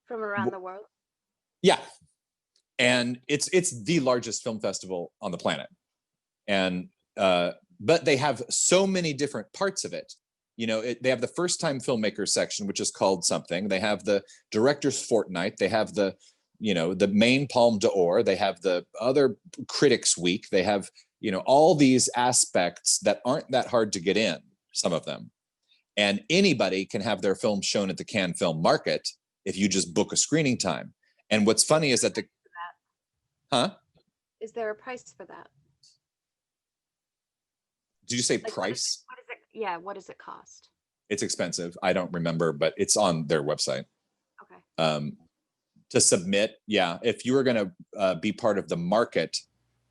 from around the world. Yeah, and it's the largest film festival on the planet, and but they have so many different parts of it. You know, they have the first-time filmmakers section, which is called something. They have the director's fortnight. They have the, you know, the main Palme d'Or. They have the other critics week. They have, you know, all these aspects that aren't that hard to get in, some of them. And anybody can have their film shown at the Cannes Film Market if you just book a screening time. And what's funny is that Is there a price for that? Did you say Like, price? What is it? Yeah, what does it cost? It's expensive. I don't remember, but it's on their website. Okay. To submit, yeah. If you were going to be part of the market,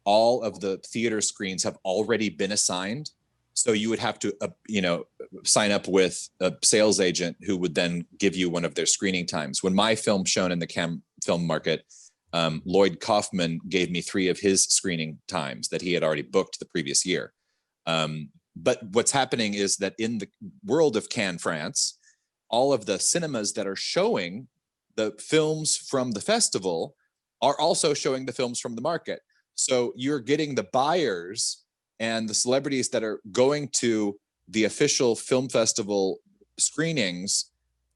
all of the theater screens have already been assigned. So you would have to, you know, sign up with a sales agent who would then give you one of their screening times. When my film shown in the Cannes Film Market, Lloyd Kaufman gave me 3 of his screening times that he had already booked the previous year. But what's happening is that in the world of Cannes, France, all of the cinemas that are showing the films from the festival are also showing the films from the market. So you're getting the buyers and the celebrities that are going to the official film festival screenings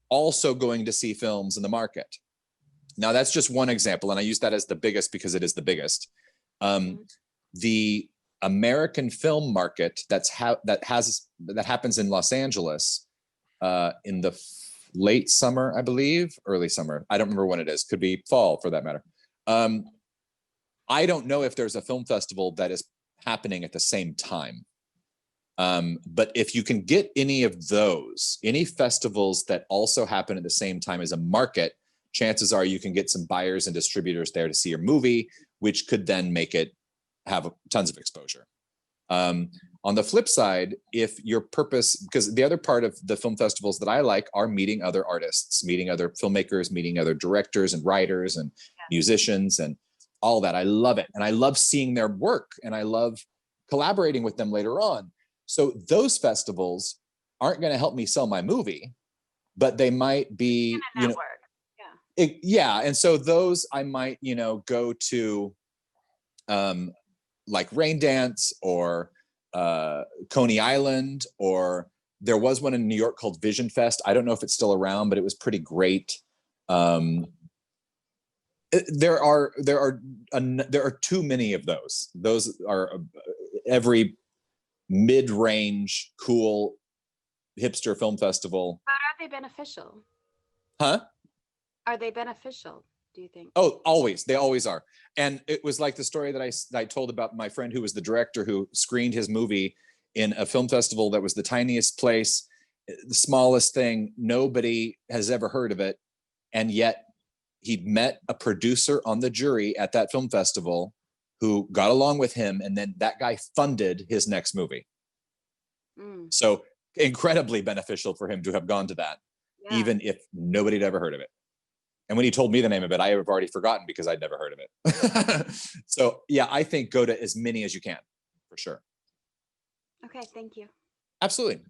also going to see films in the market. Now, that's just one example, and I use that as the biggest because it is the biggest. The American film market that happens in Los Angeles in the late summer, I believe, early summer. I don't remember when it is. Could be fall for that matter. I don't know if there's a film festival that is happening at the same time. But if you can get any of those, any festivals that also happen at the same time as a market, chances are you can get some buyers and distributors there to see your movie, which could then make it have tons of exposure. On the flip side, if your purpose, because the other part of the film festivals that I like are meeting other artists, meeting other filmmakers, meeting other directors and writers and musicians and all that. I love it. And I love seeing their work and I love collaborating with them later on. So those festivals aren't going to help me sell my movie, but they might be, you know, yeah. And so those I might, you know, go to like Rain Dance or Coney Island, or there was one in New York called Vision Fest. I don't know if it's still around, but it was pretty great. There are too many of those. Those are every mid-range cool hipster film festival. But are they beneficial? Huh? Are they beneficial, do you think? Oh, always. They always are. And it was like the story that I told about my friend who was the director who screened his movie in a film festival that was the tiniest place, the smallest thing. Nobody has ever heard of it. And yet he'd met a producer on the jury at that film festival who got along with him, and then that guy funded his next movie. So incredibly beneficial for him to have gone to that, even if nobody had ever heard of it. And when he told me the name of it, I have already forgotten because I'd never heard of it. So yeah, I think go to as many as you can, for sure. Okay, thank you. Absolutely.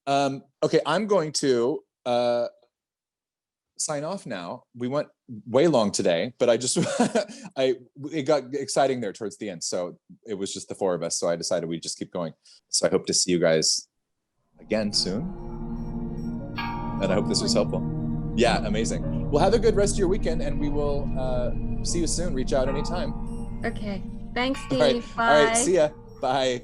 Okay, I'm going to sign off now. We went way long today, but I just, it got exciting there towards the end. So it was just the four of us. So I decided we'd just keep going. So I hope to see you guys again soon. And I hope this was helpful. Yeah, amazing. Well, have a good rest of your weekend, and we will see you soon. Reach out anytime. Okay. Thanks, Steve. All right. Bye. All right. See ya. Bye.